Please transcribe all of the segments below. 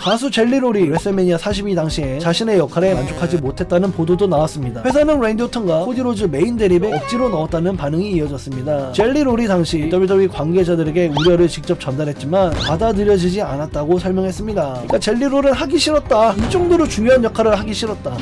가수 젤리롤이 레슬매니아 42 당시에 자신의 역할에 만족하지 못했다는 보도도 나왔습니다. 회사는 랜디 오튼과 코디 로즈 메인 대립에 억지로 넣었다는 반응이 이어졌습니다. 젤리롤이 당시 WWE 관계자들에게 우려를 직접 전달했지만 받아들여지지 않았다고 설명했습니다. 그러니까 젤리롤은 하기 싫었다. 이 정도로 중요한 역할을 하기 싫었다.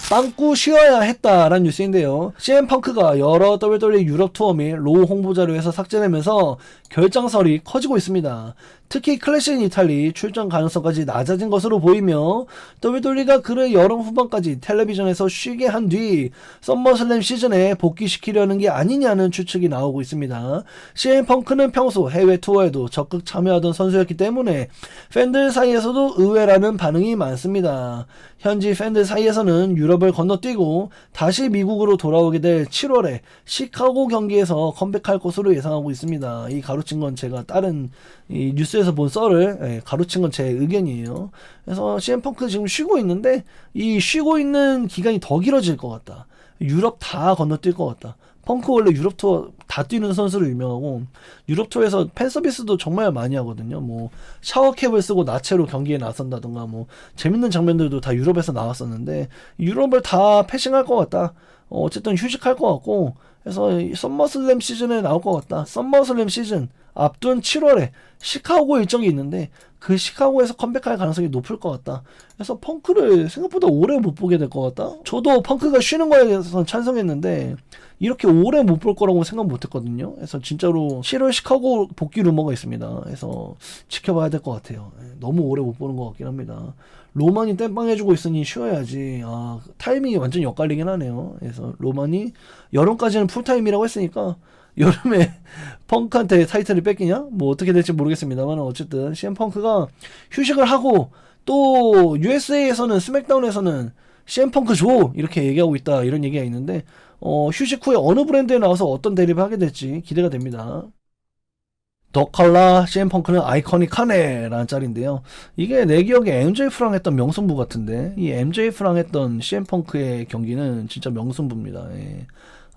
빵꾸 쉬어야 했다라는 뉴스인데요. CM 펑크가 여러 WWE 유럽 투어 및 로우 홍보 자료에서 삭제되면서 결장설이 커지고 있습니다. 특히 클래식 이탈리 출전 가능성까지 낮아진 것으로 보이며 WWE가 그를 여름 후반까지 텔레비전에서 쉬게 한 뒤 썸머슬램 시즌에 복귀시키려는 게 아니냐는 추측이 나오고 있습니다. CM 펑크는 평소 해외 투어에도 적극 참여하던 선수였기 때문에 팬들 사이에서도 의외라는 반응이 많습니다. 현지 팬들 사이에서는 유럽을 건너뛰고 다시 미국으로 돌아오게 될 7월에 시카고 경기에서 컴백할 것으로 예상하고 있습니다. 이 가로친 건 제가 다른 이 뉴스에서 본 썰을 가로친 건 제 의견이에요. 그래서 CM 펑크 지금 쉬고 있는데 이 쉬고 있는 기간이 더 길어질 것 같다. 유럽 다 건너뛸 것 같다. 펑크 원래 유럽 투어 다 뛰는 선수로 유명하고 유럽 투어에서 팬 서비스도 정말 많이 하거든요. 뭐 샤워캡을 쓰고 나체로 경기에 나선다던가 뭐 재밌는 장면들도 다 유럽에서 나왔었는데 유럽을 다 패싱할 것 같다. 어쨌든 휴식할 것 같고 그래서 썸머슬램 시즌에 나올 것 같다. 썸머슬램 시즌 앞둔 7월에 시카고 일정이 있는데 그 시카고에서 컴백할 가능성이 높을 것 같다. 그래서 펑크를 생각보다 오래 못 보게 될 것 같다. 저도 펑크가 쉬는 거에 대해서 찬성했는데 이렇게 오래 못 볼 거라고 생각 못 했거든요. 그래서 진짜로 7월 시카고 복귀 루머가 있습니다. 그래서 지켜봐야 될 것 같아요. 너무 오래 못 보는 것 같긴 합니다. 로만이 땜빵 해주고 있으니 쉬어야지. 타이밍이 완전히 엇갈리긴 하네요. 그래서 로만이 여름까지는 풀타임이라고 했으니까 여름에 펑크한테 타이틀을 뺏기냐? 뭐 어떻게 될지 모르겠습니다만 어쨌든 CM 펑크가 휴식을 하고 또 USA에서는 스맥다운에서는 CM 펑크 줘! 이렇게 얘기하고 있다 이런 얘기가 있는데 휴식 후에 어느 브랜드에 나와서 어떤 대립을 하게 될지 기대가 됩니다. 더 칼라 CM 펑크는 아이코닉하네 라는 짤인데요. 이게 내 기억에 MJF랑 했던 명승부 같은데 이 MJF랑 했던 CM 펑크의 경기는 진짜 명승부입니다. 예.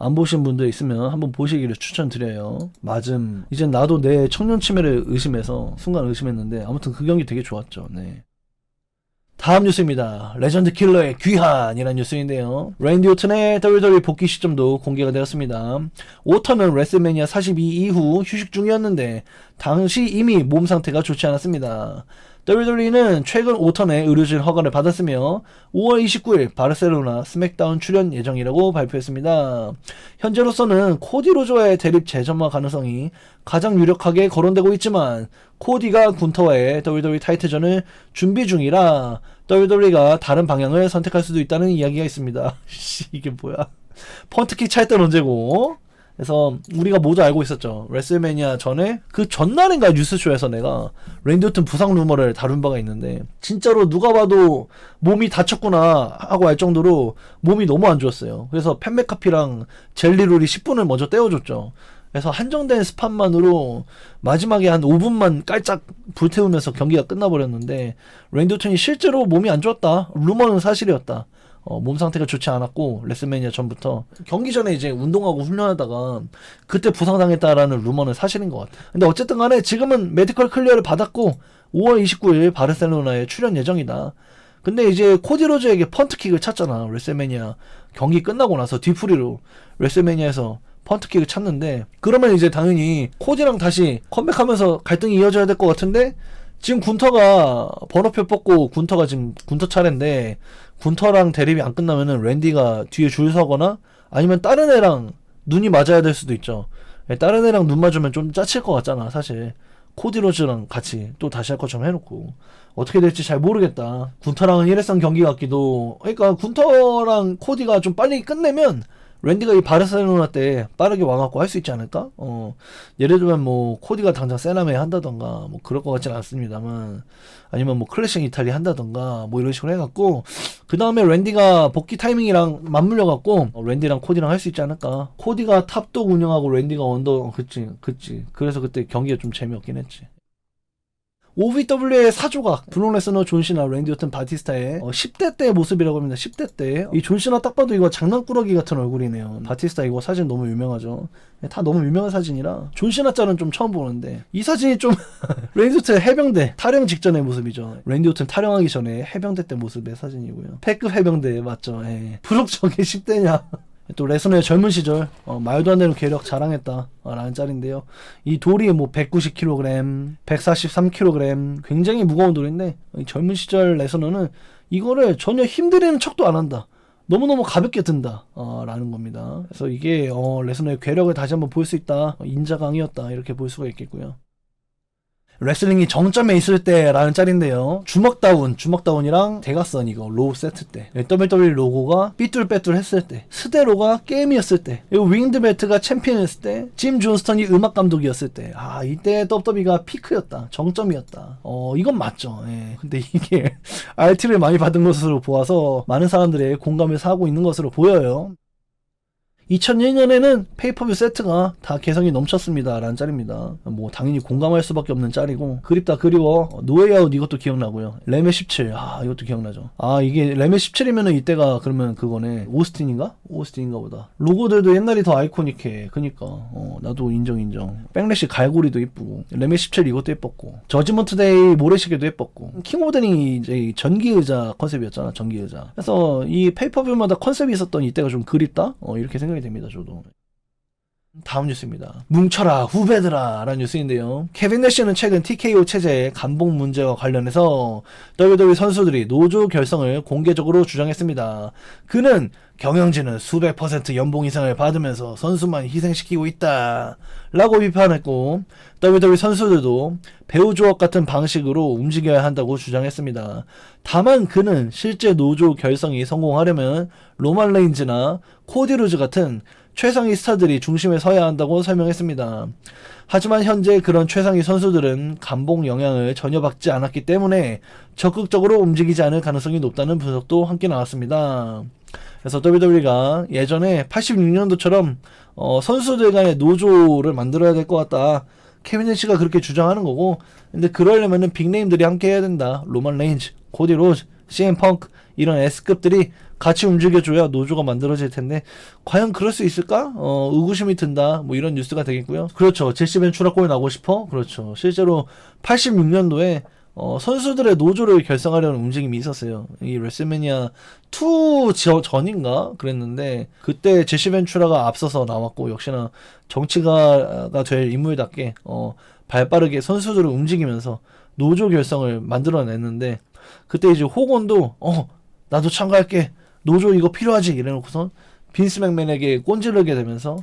안 보신 분들 있으면 한번 보시기를 추천드려요. 맞음. 이제 나도 내 청년 치매를 의심해서 순간 의심했는데 아무튼 그 경기 되게 좋았죠. 네. 다음 뉴스입니다. 레전드 킬러의 귀환이라는 뉴스인데요. 랜디 오튼의 WWE 복귀 시점도 공개가 되었습니다. 오턴은 레슬매니아 42 이후 휴식 중이었는데 당시 이미 몸 상태가 좋지 않았습니다. WWE는 최근 오턴의 의료진 허가를 받았으며 5월 29일 바르셀로나 스맥다운 출연 예정이라고 발표했습니다. 현재로서는 코디 로저와의 대립 재점화 가능성이 가장 유력하게 거론되고 있지만 코디가 군터와의 WWE 타이틀전을 준비 중이라 WWE가 다른 방향을 선택할 수도 있다는 이야기가 있습니다. 이게 뭐야? 펀트킥 찰 땐 언제고? 그래서 우리가 모두 알고 있었죠. 레슬매니아 전에 그 전날인가 뉴스쇼에서 내가 랜디 오튼 부상 루머를 다룬 바가 있는데 진짜로 누가 봐도 몸이 다쳤구나 하고 알 정도로 몸이 너무 안 좋았어요. 그래서 팬 맥카피랑 젤리롤이 10분을 먼저 떼어줬죠. 그래서 한정된 스팟만으로 마지막에 한 5분만 깔짝 불태우면서 경기가 끝나버렸는데 랜디 오튼이 실제로 몸이 안 좋았다. 루머는 사실이었다. 몸 상태가 좋지 않았고 레슬매니아 전부터 경기 전에 이제 운동하고 훈련하다가 그때 부상당했다라는 루머는 사실인 것 같아. 근데 어쨌든 간에 지금은 메디컬 클리어를 받았고 5월 29일 바르셀로나에 출연 예정이다. 근데 이제 코디 로즈에게 펀트킥을 찼잖아. 레슬매니아 경기 끝나고 나서 뒤풀이로 레슬매니아에서 펀트킥을 찼는데 그러면 이제 당연히 코디랑 다시 컴백하면서 갈등이 이어져야 될 것 같은데 지금 군터가 번호표 뽑고 군터가 지금 군터 차례인데 군터랑 대립이 안 끝나면은 랜디가 뒤에 줄 서거나 아니면 다른 애랑 눈이 맞아야 될 수도 있죠. 다른 애랑 눈 맞으면 좀 짜칠 것 같잖아 사실. 코디 로즈랑 같이 또 다시 할 것처럼 해놓고 어떻게 될지 잘 모르겠다. 군터랑은 일회성 경기 같기도. 그러니까 군터랑 코디가 좀 빨리 끝내면 랜디가 이 바르셀로나 때 빠르게 와갖고 할 수 있지 않을까? 예를 들면 뭐 코디가 당장 세나메 한다던가 뭐 그럴 것 같지는 않습니다만 아니면 뭐 클래식 이탈리 한다던가 뭐 이런 식으로 해갖고 그 다음에 랜디가 복귀 타이밍이랑 맞물려갖고 랜디랑 코디랑 할 수 있지 않을까? 코디가 탑독 운영하고 랜디가 언더 그치 그래서 그때 경기가 좀 재미없긴 했지. OVW의 사조각 브록 레스너, 존시나, 랜디 오튼, 바티스타의 10대 때 모습이라고 합니다. 10대 때. 이 존시나 딱 봐도 이거 장난꾸러기 같은 얼굴이네요. 바티스타 이거 사진 너무 유명하죠. 다 너무 유명한 사진이라 존시나 짤은 좀 처음 보는데 이 사진이 좀 랜디 오튼 해병대 탈영 직전의 모습이죠. 랜디 오튼 탈영하기 전에 해병대 때 모습의 사진이고요. 패급 해병대 맞죠. 예. 브록 저게 10대냐. 또 레스너의 젊은 시절 말도 안 되는 괴력 자랑했다 라는 짤인데요. 이 돌이 뭐 190kg, 143kg 굉장히 무거운 돌인데 젊은 시절 레스너는 이거를 전혀 힘들이는 척도 안 한다. 너무너무 가볍게 든다 라는 겁니다. 그래서 이게 레스너의 괴력을 다시 한번 볼 수 있다. 인자강이었다 이렇게 볼 수가 있겠고요. 레슬링이 정점에 있을 때라는 짤인데요. 주먹다운이랑 대각선 이거 로우 세트 때, WWE 로고가 삐뚤빼뚤 했을 때, 스데로가 게임이었을 때, 그리고 윙드벨트가 챔피언이었을 때, 짐 존스턴이 음악 감독이었을 때, 이때 WWE가 피크였다, 정점이었다. 이건 맞죠. 예. 근데 이게 RT를 많이 받은 것으로 보아서 많은 사람들의 공감을 사고 있는 것으로 보여요. 2001년에는 페이퍼뷰 세트가 다 개성이 넘쳤습니다 라는 짤입니다. 뭐 당연히 공감할 수밖에 없는 짤이고, 그립다 그리워, 노웨이아웃 이것도 기억나고요. 레메 17 이것도 기억나죠. 이게 레메 17이면은 이때가 그러면 그거네. 오스틴인가 보다. 로고들도 옛날이 더 아이코닉해. 그니까 나도 인정. 백래시 갈고리도 예쁘고, 레메 17 이것도 예뻤고, 저지먼트 데이 모래시계도 예뻤고, 킹 오브 데닝이 이제 전기 의자 컨셉이었잖아. 전기 의자. 그래서 이 페이퍼뷰마다 컨셉이 있었던 이때가 좀 그립다 이렇게 생각이 됩니다. 저도. 다음 뉴스입니다. 뭉쳐라 후배들아 라는 뉴스인데요. 케빈 내시는 최근 TKO 체제의 감봉 문제와 관련해서 WWE 선수들이 노조 결성을 공개적으로 주장했습니다. 그는 경영진은 수백 % 연봉 이상을 받으면서 선수만 희생시키고 있다 라고 비판했고, WWE 선수들도 배우 조합 같은 방식으로 움직여야 한다고 주장했습니다. 다만 그는 실제 노조 결성이 성공하려면 로만 레인즈나 코디 루즈 같은 최상위 스타들이 중심에 서야 한다고 설명했습니다. 하지만 현재 그런 최상위 선수들은 감봉 영향을 전혀 받지 않았기 때문에 적극적으로 움직이지 않을 가능성이 높다는 분석도 함께 나왔습니다. 그래서 WWE가 예전에 86년도처럼 선수들 간의 노조를 만들어야 될 것 같다. 케빈 내시가 그렇게 주장하는 거고, 근데 그러려면은 빅네임들이 함께 해야 된다. 로만 레인즈, 코디 로즈, CM 펑크 이런 S급들이 같이 움직여줘야 노조가 만들어질 텐데 과연 그럴 수 있을까? 의구심이 든다. 뭐 이런 뉴스가 되겠고요. 그렇죠. 제시 벤츄라 골 나고 싶어? 그렇죠. 실제로 86년도에 선수들의 노조를 결성하려는 움직임이 있었어요. 이 레슬매니아 2 전인가 그랬는데 그때 제시 벤츄라가 앞서서 나왔고, 역시나 정치가가 될 인물답게 발빠르게 선수들을 움직이면서 노조 결성을 만들어냈는데, 그때 이제 호건도 나도 참가할게, 노조 이거 필요하지 이래놓고선 빈스 맥맨에게 꼰지르게 되면서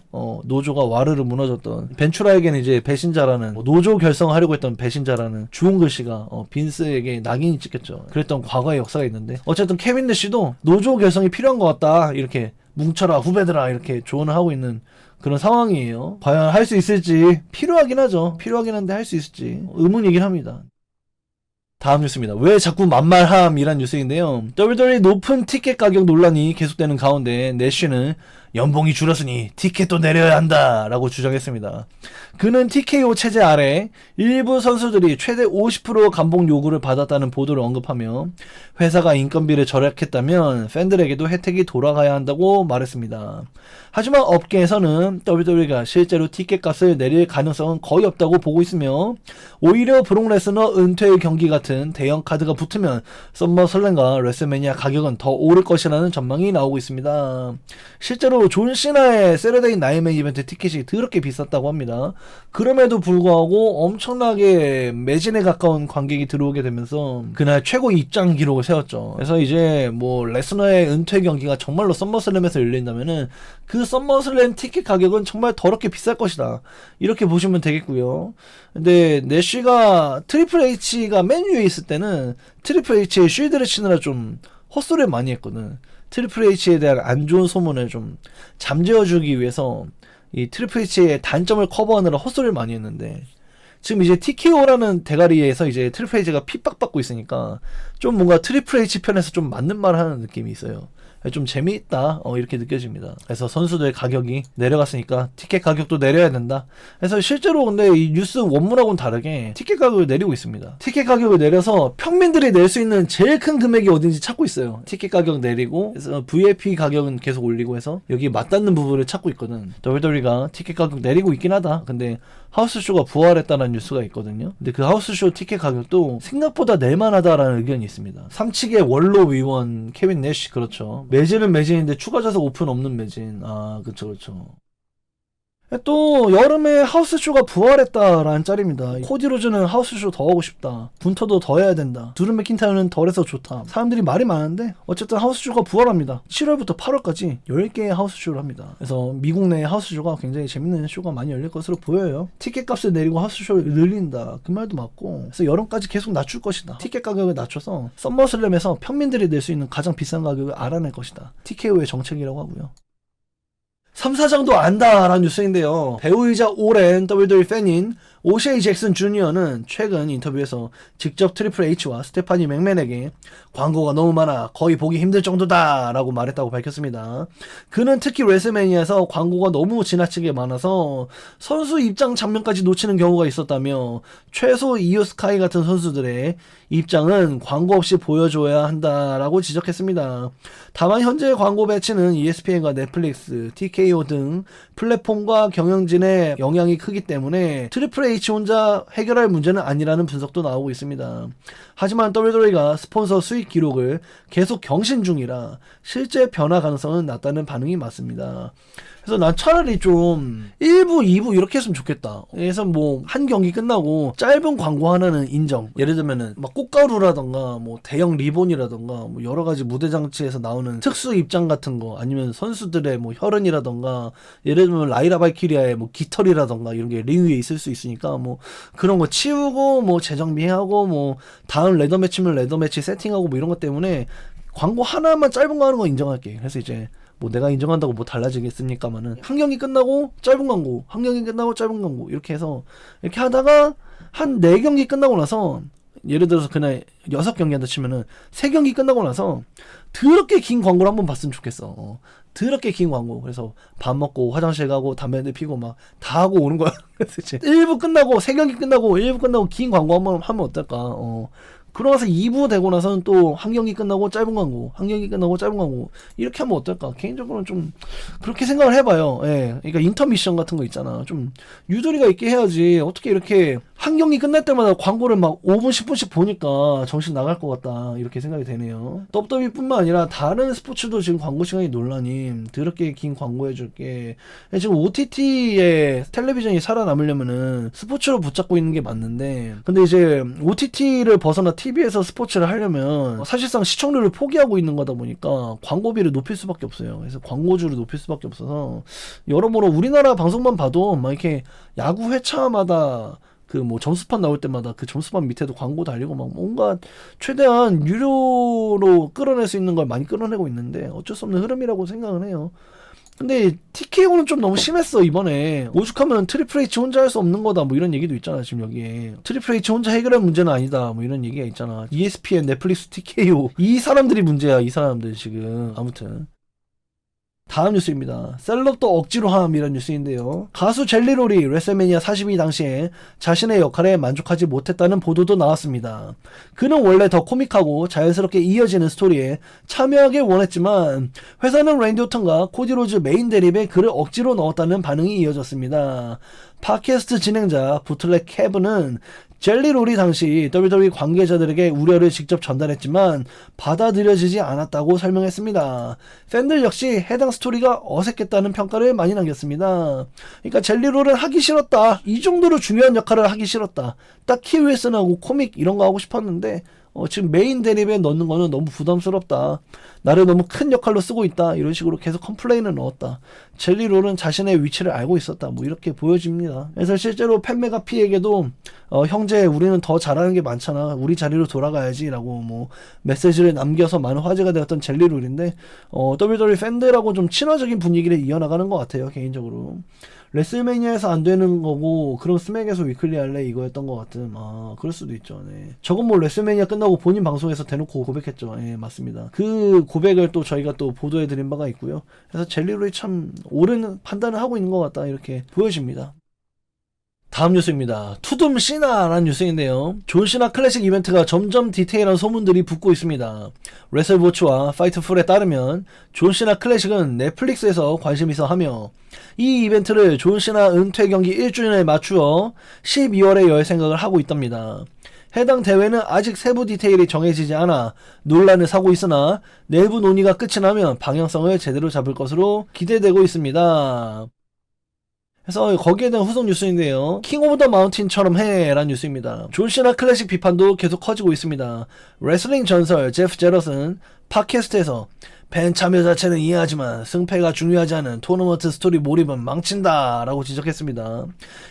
노조가 와르르 무너졌던, 벤츄라에게는 이제 배신자라는, 노조 결성하려고 했던 배신자라는 주홍 글씨가 빈스에게 낙인이 찍혔죠. 그랬던 과거의 역사가 있는데, 어쨌든 케빈 내시도 노조 결성이 필요한 것 같다 이렇게 뭉쳐라 후배들아 이렇게 조언을 하고 있는 그런 상황이에요. 과연 할 수 있을지, 필요하긴 하죠. 필요하긴 한데 할 수 있을지 의문이긴 합니다. 다음 뉴스입니다. 왜 자꾸 만말함이란 뉴스인데요. WWE 높은 티켓 가격 논란이 계속되는 가운데 내쉬는 연봉이 줄었으니 티켓도 내려야 한다 라고 주장했습니다. 그는 TKO 체제 아래 일부 선수들이 최대 50% 감봉 요구를 받았다는 보도를 언급하며 회사가 인건비를 절약했다면 팬들에게도 혜택이 돌아가야 한다고 말했습니다. 하지만 업계에서는 WWE가 실제로 티켓 값을 내릴 가능성은 거의 없다고 보고 있으며, 오히려 브록 레스너 은퇴 경기 같은 대형 카드가 붙으면 썸머슬램과 레슬매니아 가격은 더 오를 것이라는 전망이 나오고 있습니다. 실제로 존 시나의 세러데이 나이맨 이벤트 티켓이 더럽게 비쌌다고 합니다. 그럼에도 불구하고 엄청나게 매진에 가까운 관객이 들어오게 되면서 그날 최고 입장 기록을 세웠죠. 그래서 이제 뭐 레스너의 은퇴 경기가 정말로 썸머슬램에서 열린다면은 그 썸머슬램 티켓 가격은 정말 더럽게 비쌀 것이다 이렇게 보시면 되겠고요. 근데 내쉬가 트리플 H가 맨 위에 있을 때는 트리플 H의 쉴드를 치느라 좀 헛소리를 많이 했거든. 트리플 H에 대한 안 좋은 소문을 좀 잠재워주기 위해서 이 트리플 H의 단점을 커버하느라 헛소리를 많이 했는데, 지금 이제 TKO라는 대가리에서 이제 트리플 H가 핍박받고 있으니까 좀 뭔가 트리플 H 편에서 좀 맞는 말을 하는 느낌이 있어요. 좀 재미있다 이렇게 느껴집니다. 그래서 선수들 가격이 내려갔으니까 티켓 가격도 내려야 된다. 그래서 실제로 근데 이 뉴스 원문하고는 다르게 티켓 가격을 내리고 있습니다. 티켓 가격을 내려서 평민들이 낼 수 있는 제일 큰 금액이 어딘지 찾고 있어요. 티켓 가격 내리고 그래서 VIP 가격은 계속 올리고 해서 여기 맞닿는 부분을 찾고 있거든. WWE가 티켓 가격 내리고 있긴 하다. 근데 하우스쇼가 부활했다는 뉴스가 있거든요. 근데 그 하우스쇼 티켓 가격도 생각보다 낼만하다라는 의견이 있습니다. 삼측의 원로 위원 케빈 내쉬, 그렇죠. 매진은 매진인데 추가 좌석 오픈 없는 매진. 아, 그쵸. 또 여름에 하우스쇼가 부활했다라는 짤입니다. 코디 로즈는 하우스쇼 더 하고 싶다. 군터도 더 해야 된다. 드루 맥킨타이어는 덜해서 좋다. 사람들이 말이 많은데 어쨌든 하우스쇼가 부활합니다. 7월부터 8월까지 10개의 하우스쇼를 합니다. 그래서 미국 내 하우스쇼가 굉장히 재밌는 쇼가 많이 열릴 것으로 보여요. 티켓 값을 내리고 하우스쇼를 늘린다. 그 말도 맞고, 그래서 여름까지 계속 낮출 것이다. 티켓 가격을 낮춰서 썸머슬램에서 평민들이 낼 수 있는 가장 비싼 가격을 알아낼 것이다. TKO의 정책이라고 하고요. 3사장도 안다라는 뉴스인데요. 배우이자 오랜 WWE 팬인 오셰이 잭슨 주니어는 최근 인터뷰에서 직접 트리플 H와 스테파니 맥맨에게 광고가 너무 많아 거의 보기 힘들 정도다 라고 말했다고 밝혔습니다. 그는 특히 레슬매니아에서 광고가 너무 지나치게 많아서 선수 입장 장면까지 놓치는 경우가 있었다며 최소 이오 스카이 같은 선수들의 입장은 광고 없이 보여줘야 한다라고 지적했습니다. 다만 현재 광고 배치는 ESPN과 넷플릭스, TKO 등 플랫폼과 경영진의 영향이 크기 때문에 트리플 H 혼자 해결할 문제는 아니라는 분석도 나오고 있습니다. 하지만 WWE가 스폰서 수익 기록을 계속 경신 중이라 실제 변화 가능성은 낮다는 반응이 많습니다. 그래서 난 차라리 좀 1부, 2부 이렇게 했으면 좋겠다. 그래서 뭐 한 경기 끝나고 짧은 광고 하나는 인정. 예를 들면은 막 꽃가루라던가 뭐 대형 리본이라던가 뭐 여러 가지 무대 장치에서 나오는 특수 입장 같은 거, 아니면 선수들의 뭐 혈흔이라던가, 예를 들면 라이라 발키리아의 뭐 깃털이라던가 이런 게 링 위에 있을 수 있으니까 뭐 그런 거 치우고 뭐 재정비하고 뭐 다음 레더 매치면 레더 매치 세팅하고 뭐 이런 것 때문에 광고 하나만 짧은 거 하는 거 인정할게. 그래서 이제 뭐 내가 인정한다고 뭐 달라지겠습니까마는 한 경기 끝나고 짧은 광고, 한 경기 끝나고 짧은 광고 이렇게 해서 이렇게 하다가 한 4경기 끝나고 나서, 예를 들어서 그날 6경기 한다 치면은 3경기 끝나고 나서 더럽게 긴 광고를 한번 봤으면 좋겠어. 더럽게 긴 광고. 그래서 밥 먹고 화장실 가고 담배 한대 피고 막 다 하고 오는 거야. 그래서 이제 1부 끝나고 3경기 끝나고 1부 끝나고 긴 광고 한번 하면 어떨까. 그러고 나서 2부 되고 나서는 또 한 경기 끝나고 짧은 광고, 한 경기 끝나고 짧은 광고 이렇게 하면 어떨까? 개인적으로는 좀 그렇게 생각을 해봐요. 예, 그러니까 인터미션 같은 거 있잖아. 좀 유도리가 있게 해야지. 어떻게 이렇게 한 경기 끝날 때마다 광고를 막 5분 10분씩 보니까 정신 나갈 것 같다 이렇게 생각이 되네요. WWE뿐만 아니라 다른 스포츠도 지금 광고 시간이 논란이 더럽게 긴 광고 해줄게. 지금 OTT에 텔레비전이 살아남으려면은 스포츠로 붙잡고 있는 게 맞는데, 근데 이제 OTT를 벗어나 TV에서 스포츠를 하려면 사실상 시청률을 포기하고 있는 거다 보니까 광고비를 높일 수밖에 없어요. 그래서 광고주를 높일 수밖에 없어서 여러모로 우리나라 방송만 봐도 막 이렇게 야구 회차마다 그 뭐 점수판 나올 때마다 그 점수판 밑에도 광고 달리고 막 뭔가 최대한 유료로 끌어낼 수 있는 걸 많이 끌어내고 있는데 어쩔 수 없는 흐름이라고 생각을 해요. 근데 TKO는 좀 너무 심했어. 이번에 오죽하면 트리플 H 혼자 할 수 없는 거다 뭐 이런 얘기도 있잖아. 지금 여기에 트리플 H 혼자 해결할 문제는 아니다 뭐 이런 얘기가 있잖아. ESPN, 넷플릭스, TKO 이 사람들이 문제야. 이 사람들 지금. 아무튼 다음 뉴스입니다. 셀럽도 억지로 함이라는 뉴스인데요. 가수 젤리롤이 레슬매니아 42 당시에 자신의 역할에 만족하지 못했다는 보도도 나왔습니다. 그는 원래 더 코믹하고 자연스럽게 이어지는 스토리에 참여하길 원했지만 회사는 랜디 오튼과 코디 로즈 메인 대립에 그를 억지로 넣었다는 반응이 이어졌습니다. 팟캐스트 진행자 부틀렉 케브는 젤리롤이 당시 WWE 관계자들에게 우려를 직접 전달했지만 받아들여지지 않았다고 설명했습니다. 팬들 역시 해당 스토리가 어색했다는 평가를 많이 남겼습니다. 그러니까 젤리롤은 하기 싫었다. 이 정도로 중요한 역할을 하기 싫었다. 딱 키위에스나고 코믹 이런 거 하고 싶었는데 지금 메인 대립에 넣는 거는 너무 부담스럽다. 나를 너무 큰 역할로 쓰고 있다. 이런 식으로 계속 컴플레인을 넣었다. 젤리롤은 자신의 위치를 알고 있었다. 뭐 이렇게 보여집니다. 그래서 실제로 팬 메가피에게도 형제 우리는 더 잘하는 게 많잖아. 우리 자리로 돌아가야지 라고 뭐 메시지를 남겨서 많은 화제가 되었던 젤리롤인데 WWE 팬들하고 좀 친화적인 분위기를 이어나가는 것 같아요. 개인적으로. 레슬매니아에서 안 되는 거고 그럼 스맥에서 위클리 할래 이거였던 것 같은. 그럴 수도 있죠. 네. 저건 뭐 레슬매니아 끝나고 본인 방송에서 대놓고 고백했죠. 예, 맞습니다. 그 고백을 또 저희가 또 보도해드린 바가 있고요. 그래서 젤리로이 참 옳은 판단을 하고 있는 것 같다 이렇게 보여집니다. 다음 뉴스입니다. 투둠 시나라는 뉴스인데요. 존 시나 클래식 이벤트가 점점 디테일한 소문들이 붙고 있습니다. 레슬워치와 파이트풀에 따르면 존 시나 클래식은 넷플릭스에서 관심 있어 하며 이 이벤트를 존 시나 은퇴 경기 1주년에 맞추어 12월에 열 생각을 하고 있답니다. 해당 대회는 아직 세부 디테일이 정해지지 않아 논란을 사고 있으나 내부 논의가 끝이 나면 방향성을 제대로 잡을 것으로 기대되고 있습니다. 그래서 거기에 대한 후속 뉴스인데요. 킹 오브 더 마운틴처럼 해 라는 뉴스입니다. 존 시나 클래식 비판도 계속 커지고 있습니다. 레슬링 전설 제프 제럿은 팟캐스트에서 팬 참여 자체는 이해하지만 승패가 중요하지 않은 토너먼트 스토리 몰입은 망친다 라고 지적했습니다.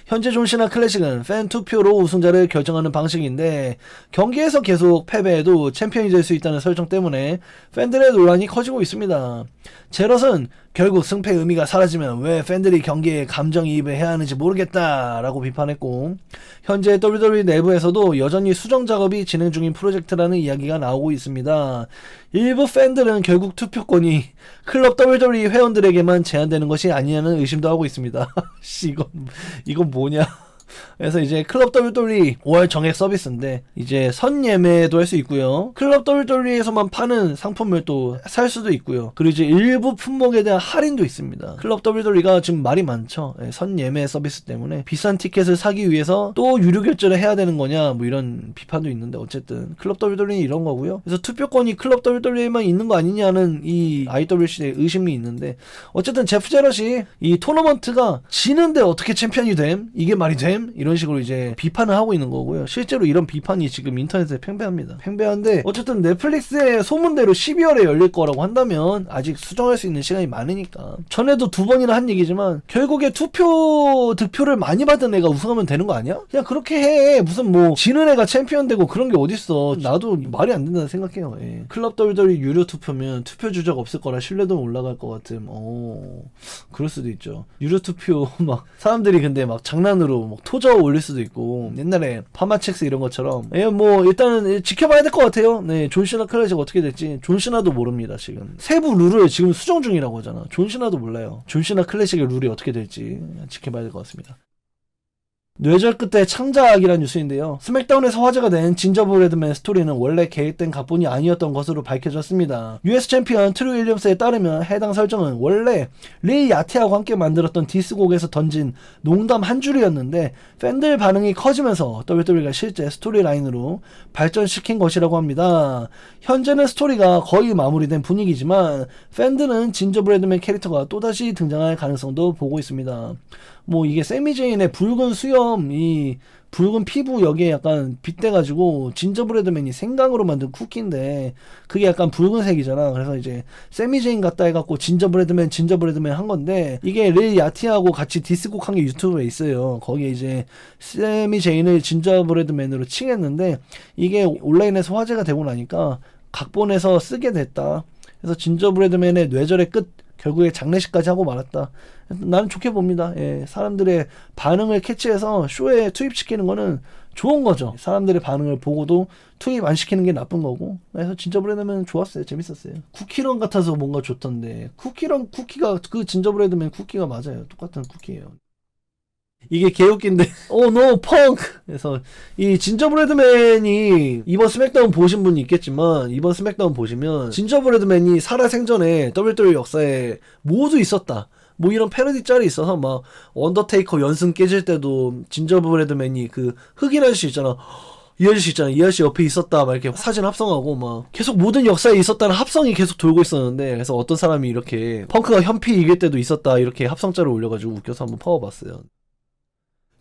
현재 존 시나 클래식은 팬 투표로 우승자를 결정하는 방식인데 경기에서 계속 패배해도 챔피언이 될 수 있다는 설정 때문에 팬들의 논란이 커지고 있습니다. 제럿은 결국 승패 의미가 사라지면 왜 팬들이 경기에 감정이입을 해야 하는지 모르겠다 라고 비판했고 현재 WWE 내부에서도 여전히 수정 작업이 진행 중인 프로젝트라는 이야기가 나오고 있습니다. 일부 팬들은 결국 투표권이 클럽 WWE 회원들에게만 제한되는 것이 아니냐는 의심도 하고 있습니다. 이건 뭐냐. 그래서 이제 클럽 WWE 5월 정액 서비스인데 이제 선 예매도 할 수 있고요. 클럽 WWE에서만 파는 상품을 또 살 수도 있고요. 그리고 이제 일부 품목에 대한 할인도 있습니다. 클럽 WWE가 지금 말이 많죠. 선 예매 서비스 때문에 비싼 티켓을 사기 위해서 또 유료 결제를 해야 되는 거냐 뭐 이런 비판도 있는데 어쨌든 클럽 WWE는 이런 거고요. 그래서 투표권이 클럽 WWE만 있는 거 아니냐는 이 IWC의 의심이 있는데 어쨌든 제프 제럿이 이 토너먼트가 지는데 어떻게 챔피언이 됨? 이게 말이 됨? 이런 식으로 이제 비판을 하고 있는 거고요. 실제로 이런 비판이 지금 인터넷에 팽배합니다. 팽배한데 어쨌든 넷플릭스의 소문대로 12월에 열릴 거라고 한다면 아직 수정할 수 있는 시간이 많으니까 전에도 2번이나 한 얘기지만 결국에 득표를 많이 받은 애가 우승하면 되는 거 아니야? 그냥 그렇게 해. 무슨 뭐 지는 애가 챔피언 되고 그런 게 어딨어. 나도 말이 안 된다는 생각해요. 예. 클럽 WWE 유료 투표면 투표 주자가 없을 거라 신뢰도는 올라갈 것 같음. 그럴 수도 있죠. 유료 투표 막 사람들이 근데 막 장난으로 막 토저 올릴 수도 있고 옛날에 파마첵스 이런 것처럼 뭐 일단은 지켜봐야 될 것 같아요. 네, 존 시나 클래식 어떻게 될지 존 시나도 모릅니다. 지금 세부 룰을 지금 수정 중이라고 하잖아. 존 시나도 몰라요. 존 시나 클래식의 룰이 어떻게 될지 지켜봐야 될 것 같습니다. 뇌절 끝에 창작이라는 뉴스인데요. 스맥다운에서 화제가 된 진저 브래드맨 스토리는 원래 계획된 각본이 아니었던 것으로 밝혀졌습니다. US 챔피언 트루 윌리엄스에 따르면 해당 설정은 원래 레이 야테하고 함께 만들었던 디스곡에서 던진 농담 한 줄이었는데 팬들 반응이 커지면서 WWE가 실제 스토리라인으로 발전시킨 것이라고 합니다. 현재는 스토리가 거의 마무리된 분위기지만 팬들은 진저 브래드맨 캐릭터가 또다시 등장할 가능성도 보고 있습니다. 뭐 이게 세미제인의 붉은 수염, 이 붉은 피부 여기에 약간 빗대가지고 진저브레드맨이 생강으로 만든 쿠키인데 그게 약간 붉은색이잖아. 그래서 이제 세미제인 같다 해갖고 진저브레드맨 한 건데 이게 레이 야티하고 같이 디스곡 한 게 유튜브에 있어요. 거기에 이제 세미제인을 진저브레드맨으로 칭했는데 이게 온라인에서 화제가 되고 나니까 각본에서 쓰게 됐다. 그래서 진저브레드맨의 뇌절의 끝 결국에 장례식까지 하고 말았다. 나는 좋게 봅니다. 예, 사람들의 반응을 캐치해서 쇼에 투입시키는 거는 좋은 거죠. 사람들의 반응을 보고도 투입 안 시키는 게 나쁜 거고. 그래서 진저브레드맨 좋았어요. 재밌었어요. 쿠키런 같아서 뭔가 좋던데 쿠키가 그 진저브레드맨 쿠키가 맞아요. 똑같은 쿠키예요. 이게 개웃긴데 노 펑크. 그래서 이 진저브레드맨이 이번 스맥다운 보신 분이 있겠지만 이번 스맥다운 보시면 진저브레드맨이 살아생전에 WWE 역사에 모두 있었다 뭐 이런 패러디 짤이 있어서 막 언더테이커 연승 깨질 때도 진저브레드맨이 그 흑인 아저씨 있잖아. 이 아저씨 옆에 있었다 막 이렇게 사진 합성하고 막 계속 모든 역사에 있었다는 합성이 계속 돌고 있었는데 그래서 어떤 사람이 이렇게 펑크가 현피 이길 때도 있었다 이렇게 합성짤을 올려가지고 웃겨서 한번 퍼와봤어요.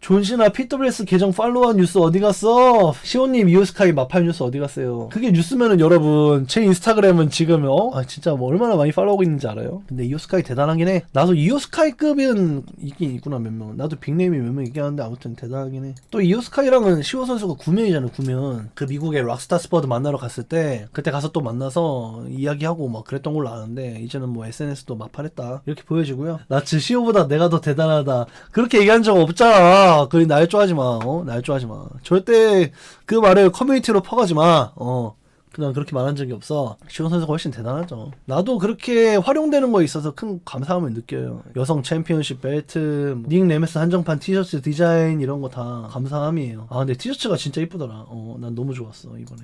존시나 PWS 계정 팔로우한 뉴스 어디 갔어? 시온님 이오스카이 마팔 뉴스 어디 갔어요? 그게 뉴스면은 여러분 제 인스타그램은 지금 진짜 뭐 얼마나 많이 팔로우하고 있는지 알아요? 근데 이오스카이 대단하긴 해. 나도 이오스카이급은 있긴 있구나 몇 명. 나도 빅네임이 몇 명 있긴 한데 아무튼 대단하긴 해. 또 이오스카이랑은 시오 선수가 구면이잖아 구면. 그 미국의 락스타 스퍼드 만나러 갔을 때 그때 가서 또 만나서 이야기하고 막 그랬던 걸로 아는데 이제는 뭐 SNS도 마팔했다 이렇게 보여지고요. 나 지금 시오보다 내가 더 대단하다 그렇게 얘기한 적 없잖아. 그리 날 좋아하지 마. 날 좋아하지 마. 절대 그 말을 커뮤니티로 퍼가지 마. 그냥 그렇게 말한 적이 없어. 시온 선수가 훨씬 대단하죠. 나도 그렇게 활용되는 거에 있어서 큰 감사함을 느껴요. 여성 챔피언십 벨트, 닉 네메스 한정판 티셔츠 디자인 이런 거 다 감사함이에요. 근데 티셔츠가 진짜 이쁘더라. 난 너무 좋았어 이번에.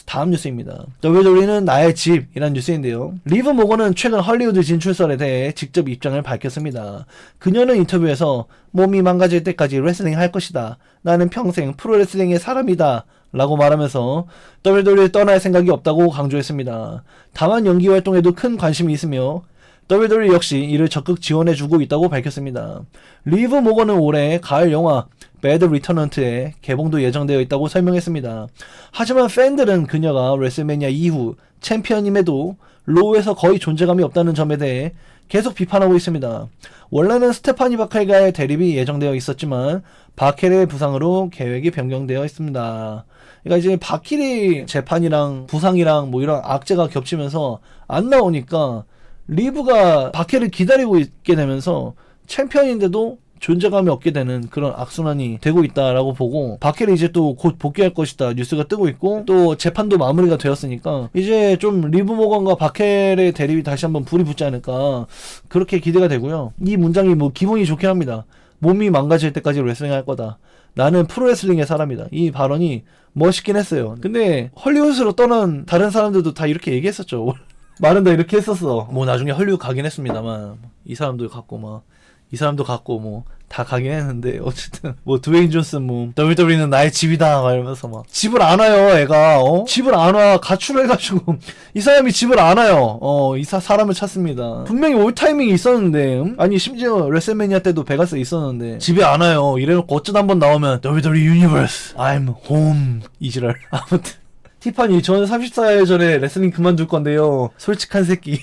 다음 뉴스입니다. WWE는 나의 집이란 뉴스인데요. 리브 모건은 최근 헐리우드 진출설에 대해 직접 입장을 밝혔습니다. 그녀는 인터뷰에서 몸이 망가질 때까지 레슬링 할 것이다. 나는 평생 프로레슬링의 사람이다. 라고 말하면서 WWE를 떠날 생각이 없다고 강조했습니다. 다만 연기 활동에도 큰 관심이 있으며 WWE 역시 이를 적극 지원해주고 있다고 밝혔습니다. 리브 모건은 올해 가을 영화 배드 리터넌트의 개봉도 예정되어 있다고 설명했습니다. 하지만 팬들은 그녀가 레슬매니아 이후 챔피언임에도 로우에서 거의 존재감이 없다는 점에 대해 계속 비판하고 있습니다. 원래는 스테파니 바켈과의 대립이 예정되어 있었지만 바켈의 부상으로 계획이 변경되어 있습니다. 그러니까 이제 바켈이 재판이랑 부상이랑 뭐 이런 악재가 겹치면서 안 나오니까 리브가 바켈을 기다리고 있게 되면서 챔피언인데도 존재감이 없게 되는 그런 악순환이 되고 있다라고 보고 바켈이 이제 또 곧 복귀할 것이다 뉴스가 뜨고 있고 또 재판도 마무리가 되었으니까 이제 좀 리브 모건과 바켈의 대립이 다시 한번 불이 붙지 않을까 그렇게 기대가 되고요. 이 문장이 뭐 기분이 좋긴 합니다. 몸이 망가질 때까지 레슬링 할 거다. 나는 프로레슬링의 사람이다. 이 발언이 멋있긴 했어요. 근데 헐리우드로 떠난 다른 사람들도 다 이렇게 얘기했었죠. 말은 다 이렇게 했었어. 뭐 나중에 헐리우드 가긴 했습니다만 이 사람도 갔고 뭐 다 가긴 했는데 어쨌든 뭐 드웨인 존슨 뭐 WWE는 나의 집이다 막 이러면서 막 집을 안 와요 애가 집을 안 와 가출해가지고 이 사람이 집을 안 와요 사람을 찾습니다. 분명히 올 타이밍이 있었는데 아니 심지어 레슬매니아 때도 베가스에 있었는데 집에 안 와요. 이래놓고 어쩌다 한번 나오면 WWE Universe I'm home 이지랄. 아무튼 티파니 저는 34일 전에 레슬링 그만둘 건데요. 솔직한 새끼.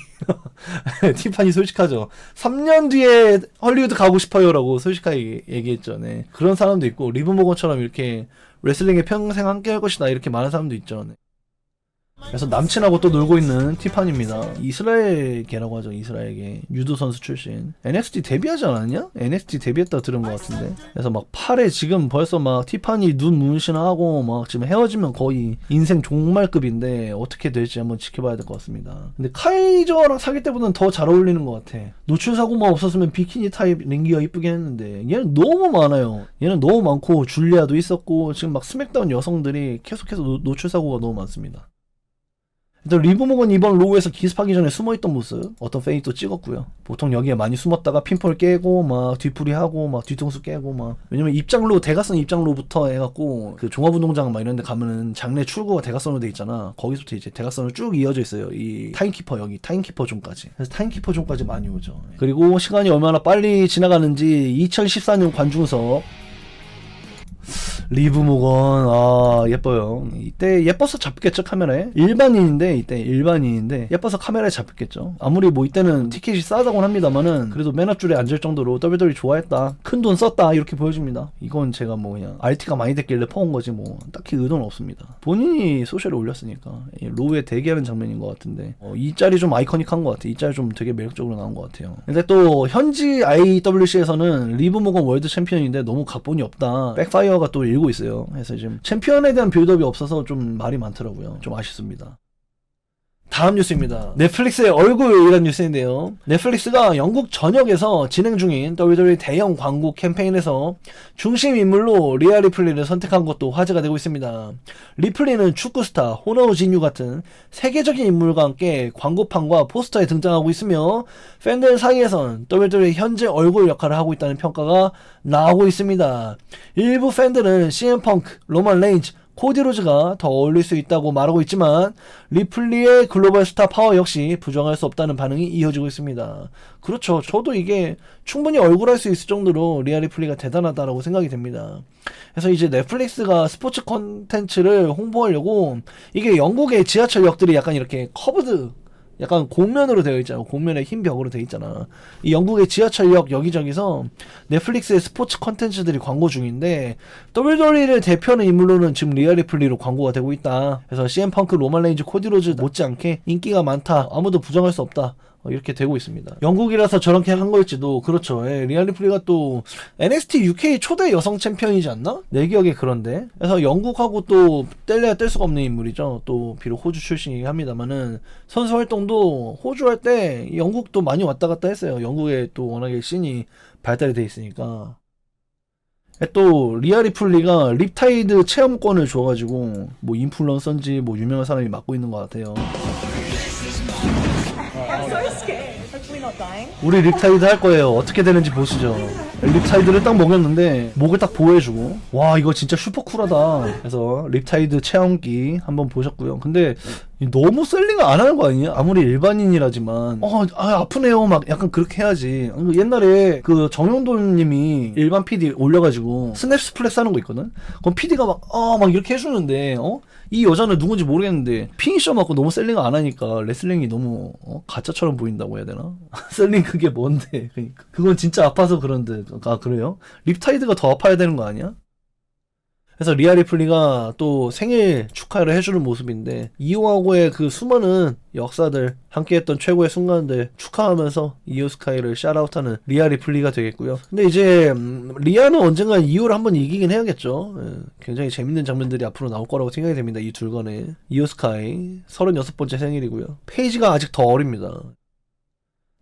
티파니 솔직하죠. 3년 뒤에 헐리우드 가고 싶어요 라고 솔직하게 얘기했죠. 네. 그런 사람도 있고 리브 모건처럼 이렇게 레슬링에 평생 함께 할 것이다 이렇게 말하는 사람도 있죠. 네. 그래서 남친하고 또 놀고 있는 티파니입니다. 이스라엘계라고 하죠. 이스라엘계 유도 선수 출신. NXT 데뷔하지 않았냐? NXT 데뷔했다 들은 것 같은데. 그래서 막 팔에 지금 벌써 막 티파니 눈 문신하고 막 지금 헤어지면 거의 인생 종말급인데 어떻게 될지 한번 지켜봐야 될 것 같습니다. 근데 카이저랑 사귈 때보다는 더 잘 어울리는 것 같아. 노출 사고만 없었으면 비키니 타입 링기가 이쁘긴 했는데 얘는 너무 많아요. 얘는 너무 많고 줄리아도 있었고 지금 막 스맥다운 여성들이 계속해서 노출 사고가 너무 많습니다. 일단 리브 모건 이번 로우에서 기습하기 전에 숨어있던 모습 어떤 팬이 또 찍었고요. 보통 여기에 많이 숨었다가 핀폴 깨고 막 뒤풀이하고 막 뒤통수 깨고 막 왜냐면 입장로 대각선 입장로부터 해갖고 그 종합운동장 막 이런데 가면은 장내 출구가 대각선으로 돼 있잖아. 거기서부터 이제 대각선으로 쭉 이어져 있어요. 이 타임키퍼 여기 타임키퍼 존까지. 그래서 타임키퍼 존까지 많이 오죠. 그리고 시간이 얼마나 빨리 지나가는지 2014년 관중석 리브 모건 예뻐요. 이때 예뻐서 잡혔겠죠 카메라에. 일반인인데 예뻐서 카메라에 잡혔겠죠. 아무리 뭐 이때는 티켓이 싸다곤 합니다만은 그래도 맨 앞줄에 앉을 정도로 WWE 좋아했다 큰 돈 썼다 이렇게 보여집니다. 이건 제가 뭐 그냥 RT가 많이 됐길래 퍼온 거지 뭐 딱히 의도는 없습니다. 본인이 소셜에 올렸으니까 로우에 대기하는 장면인 것 같은데 이 짤이 좀 아이코닉한 것 같아. 이 짤 좀 되게 매력적으로 나온 것 같아요. 근데 또 현지 IWC에서는 리브 모건 월드 챔피언인데 너무 각본이 없다 백파이어가 또 일고 있어요. 그래서 지금 챔피언에 대한 빌드업이 없어서 좀 말이 많더라고요. 좀 아쉽습니다. 다음 뉴스입니다. 넷플릭스의 얼굴이라는 뉴스인데요. 넷플릭스가 영국 전역에서 진행 중인 WWE 대형 광고 캠페인에서 중심 인물로 리아 리플리를 선택한 것도 화제가 되고 있습니다. 리플리는 축구 스타 호노우 진유 같은 세계적인 인물과 함께 광고판과 포스터에 등장하고 있으며 팬들 사이에선 WWE 현재 얼굴 역할을 하고 있다는 평가가 나오고 있습니다. 일부 팬들은 CM 펑크, 로만 레인즈, 코디 로즈가 더 어울릴 수 있다고 말하고 있지만 리플리의 글로벌 스타 파워 역시 부정할 수 없다는 반응이 이어지고 있습니다. 그렇죠. 저도 이게 충분히 얼굴할 수 있을 정도로 리아 리플리가 대단하다라고 생각이 됩니다. 그래서 이제 넷플릭스가 스포츠 콘텐츠를 홍보하려고 이게 영국의 지하철역들이 약간 이렇게 커브드 약간 곡면으로 되어 있잖아. 곡면에 흰 벽으로 되어 있잖아. 이 영국의 지하철역 여기저기서 넷플릭스의 스포츠 컨텐츠들이 광고 중인데 WWE를 대표하는 인물로는 지금 리아 리플리로 광고가 되고 있다. 그래서 CM 펑크, 로만 레인즈, 코디 로즈 못지않게 인기가 많다. 아무도 부정할 수 없다. 이렇게 되고 있습니다. 영국이라서 저렇게 한 걸지도 그렇죠. 예, 리아 리플리가 또 NXT UK 초대 여성 챔피언이지 않나? 내 기억에 그런데. 그래서 영국하고 또 뗄래야 뗄 수가 없는 인물이죠. 또 비록 호주 출신이긴 합니다만은 선수 활동도 호주 할 때 영국도 많이 왔다 갔다 했어요. 영국에 또 워낙에 씬이 발달이 돼 있으니까. 또 리아 리플리가 립타이드 체험권을 줘가지고 뭐 인플루언서인지 뭐 유명한 사람이 맡고 있는 것 같아요. 우리 립타이드 할 거예요. 어떻게 되는지 보시죠. 립타이드를 딱 먹였는데 목을 딱 보호해주고 와 이거 진짜 슈퍼 쿨하다. 그래서 립타이드 체험기 한번 보셨고요. 근데 너무 셀링을 안 하는 거 아니에요? 아무리 일반인이라지만 아프네요 막 약간 그렇게 해야지. 옛날에 그 정용돈님이 일반 PD 올려가지고 스냅 스플래시 하는 거 있거든. 그럼 PD가 막 이렇게 해주는데 이 여자는 누군지 모르겠는데 피니셔 맞고 너무 셀링을 안 하니까 레슬링이 너무 가짜처럼 보인다고 해야 되나? 셀링 그게 뭔데? 그러니까 그건 진짜 아파서 그런데. 아 그래요? 립타이드가 더 아파야 되는 거 아니야? 그래서 리아 리플리가 또 생일 축하를 해주는 모습인데 이오하고의 그 수많은 역사들 함께했던 최고의 순간들 축하하면서 이오 스카이를 샤라웃하는 리아 리플리가 되겠고요. 근데 이제 리아는 언젠가 이오를 한번 이기긴 해야겠죠. 굉장히 재밌는 장면들이 앞으로 나올 거라고 생각이 됩니다. 이 둘간에. 이오 스카이 36번째 생일이고요. 페이지가 아직 더 어립니다.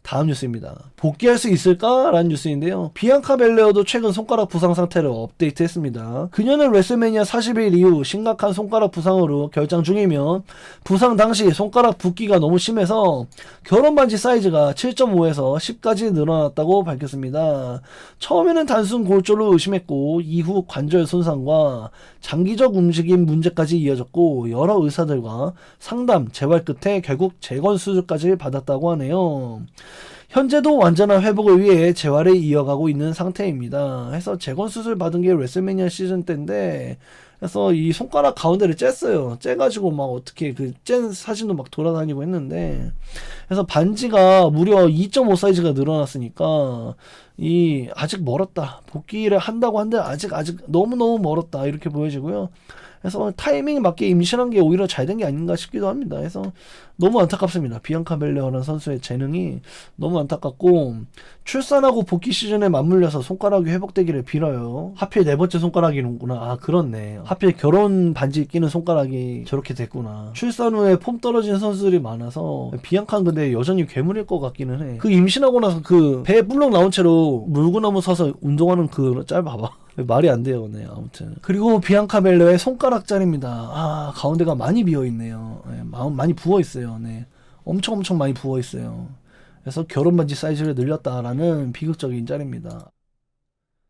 다음 뉴스입니다. 복귀할 수 있을까? 라는 뉴스인데요. 비앙카 벨레어도 최근 손가락 부상 상태를 업데이트했습니다. 그녀는 레슬매니아 40일 이후 심각한 손가락 부상으로 결장 중이며 부상 당시 손가락 붓기가 너무 심해서 결혼 반지 사이즈가 7.5에서 10까지 늘어났다고 밝혔습니다. 처음에는 단순 골절로 의심했고 이후 관절 손상과 장기적 움직임 문제까지 이어졌고 여러 의사들과 상담, 재활 끝에 결국 재건 수술까지 받았다고 하네요. 현재도 완전한 회복을 위해 재활을 이어가고 있는 상태입니다. 해서 재건 수술 받은 게 레슬매니아 시즌 때인데 그래서 이 손가락 가운데를 쬐어요. 째가지고 막 어떻게 그 짠 사진도 막 돌아다니고 했는데 그래서 반지가 무려 2.5 사이즈가 늘어났으니까 이 아직 멀었다. 복귀를 한다고 한데 아직 너무너무 멀었다. 이렇게 보여지고요. 그래서 타이밍에 맞게 임신한 게 오히려 잘 된 게 아닌가 싶기도 합니다. 그래서 너무 안타깝습니다. 비앙카 벨레어라는 선수의 재능이 너무 안타깝고 출산하고 복귀 시즌에 맞물려서 손가락이 회복되기를 빌어요. 하필 네 번째 손가락이는구나. 아 그렇네. 하필 결혼 반지 끼는 손가락이 저렇게 됐구나. 출산 후에 폼 떨어진 선수들이 많아서 비앙카는 근데 여전히 괴물일 것 같기는 해. 그 임신하고 나서 그 배 불렁 나온 채로 물구나무 서서 운동하는 그 짤 봐봐. 말이 안 돼요. 네, 아무튼. 그리고 비앙카 벨레어의 손가락 짤입니다. 아, 가운데가 많이 비어있네요. 네, 많이 부어있어요. 네. 엄청 많이 부어있어요. 그래서 결혼 반지 사이즈를 늘렸다라는 비극적인 짤입니다.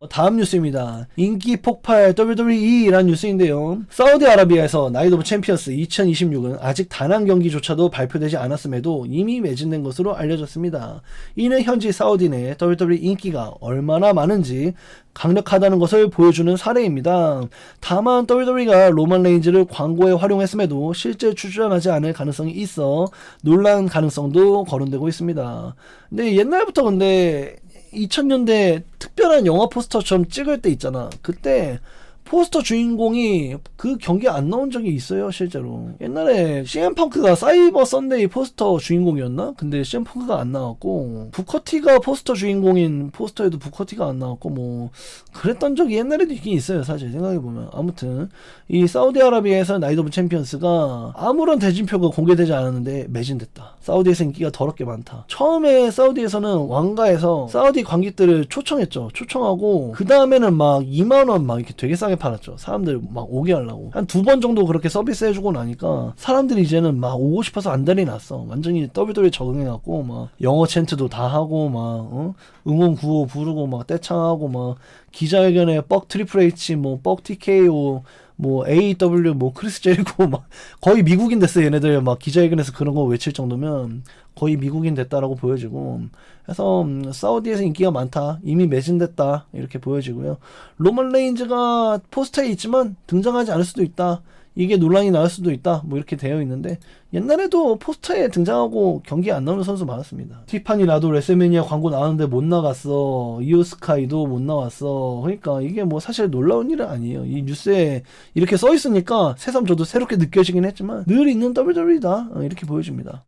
다음 뉴스입니다. 인기 폭발 WWE라는 뉴스인데요. 사우디아라비아에서 나이트 오브 챔피언스 2026은 아직 단 한 경기조차도 발표되지 않았음에도 이미 매진된 것으로 알려졌습니다. 이는 현지 사우디 내 WWE 인기가 얼마나 많은지 강력하다는 것을 보여주는 사례입니다. 다만 WWE가 로만 레인즈를 광고에 활용했음에도 실제 출전하지 않을 가능성이 있어 논란 가능성도 거론되고 있습니다. 근데 옛날부터 근데 2000년대 특별한 영화 포스터처럼 찍을 때 있잖아. 그때 포스터 주인공이 그 경기에 안 나온 적이 있어요, 실제로. 옛날에 CM 펑크가 사이버 선데이 포스터 주인공이었나? 근데 CM 펑크가 안 나왔고, 부커티가 포스터 주인공인 포스터에도 부커티가 안 나왔고, 뭐, 그랬던 적이 옛날에도 있긴 있어요, 사실. 생각해보면. 아무튼, 이 사우디아라비아에서 나이트 오브 챔피언스가 아무런 대진표가 공개되지 않았는데 매진됐다. 사우디에서 인기가 더럽게 많다. 처음에 사우디에서는 왕가에서 사우디 관객들을 초청했죠. 초청하고, 그 다음에는 막 2만원 막 이렇게 되게 싸게 팔았죠. 사람들 막 오게 하려고. 한 2번 정도 그렇게 서비스 해주고 나니까 사람들이 이제는 막 오고 싶어서 안달이 났어. 완전히 WWE 적응해갖고 막 영어 챈트도 다 하고 막 응원 구호 부르고 막 떼창하고 막 기자회견에 뻑 트리플 H 뭐 뻑 TKO 뭐 AEW 뭐 크리스 제리코 막 거의 미국인 됐어. 얘네들 막 기자회견에서 그런 거 외칠 정도면 거의 미국인 됐다라고 보여지고, 그래서 사우디에서 인기가 많다, 이미 매진됐다 이렇게 보여지고요. 로만 레인즈가 포스터에 있지만 등장하지 않을 수도 있다, 이게 논란이 나올 수도 있다, 뭐 이렇게 되어 있는데, 옛날에도 포스터에 등장하고 경기에 안 나오는 선수 많았습니다. 티파니 라도 레슬매니아 광고 나왔는데 못 나갔어. 이오 스카이도 못 나왔어. 그러니까 이게 뭐 사실 놀라운 일은 아니에요. 이 뉴스에 이렇게 써 있으니까 새삼 저도 새롭게 느껴지긴 했지만 늘 있는 WWE다 이렇게 보여집니다.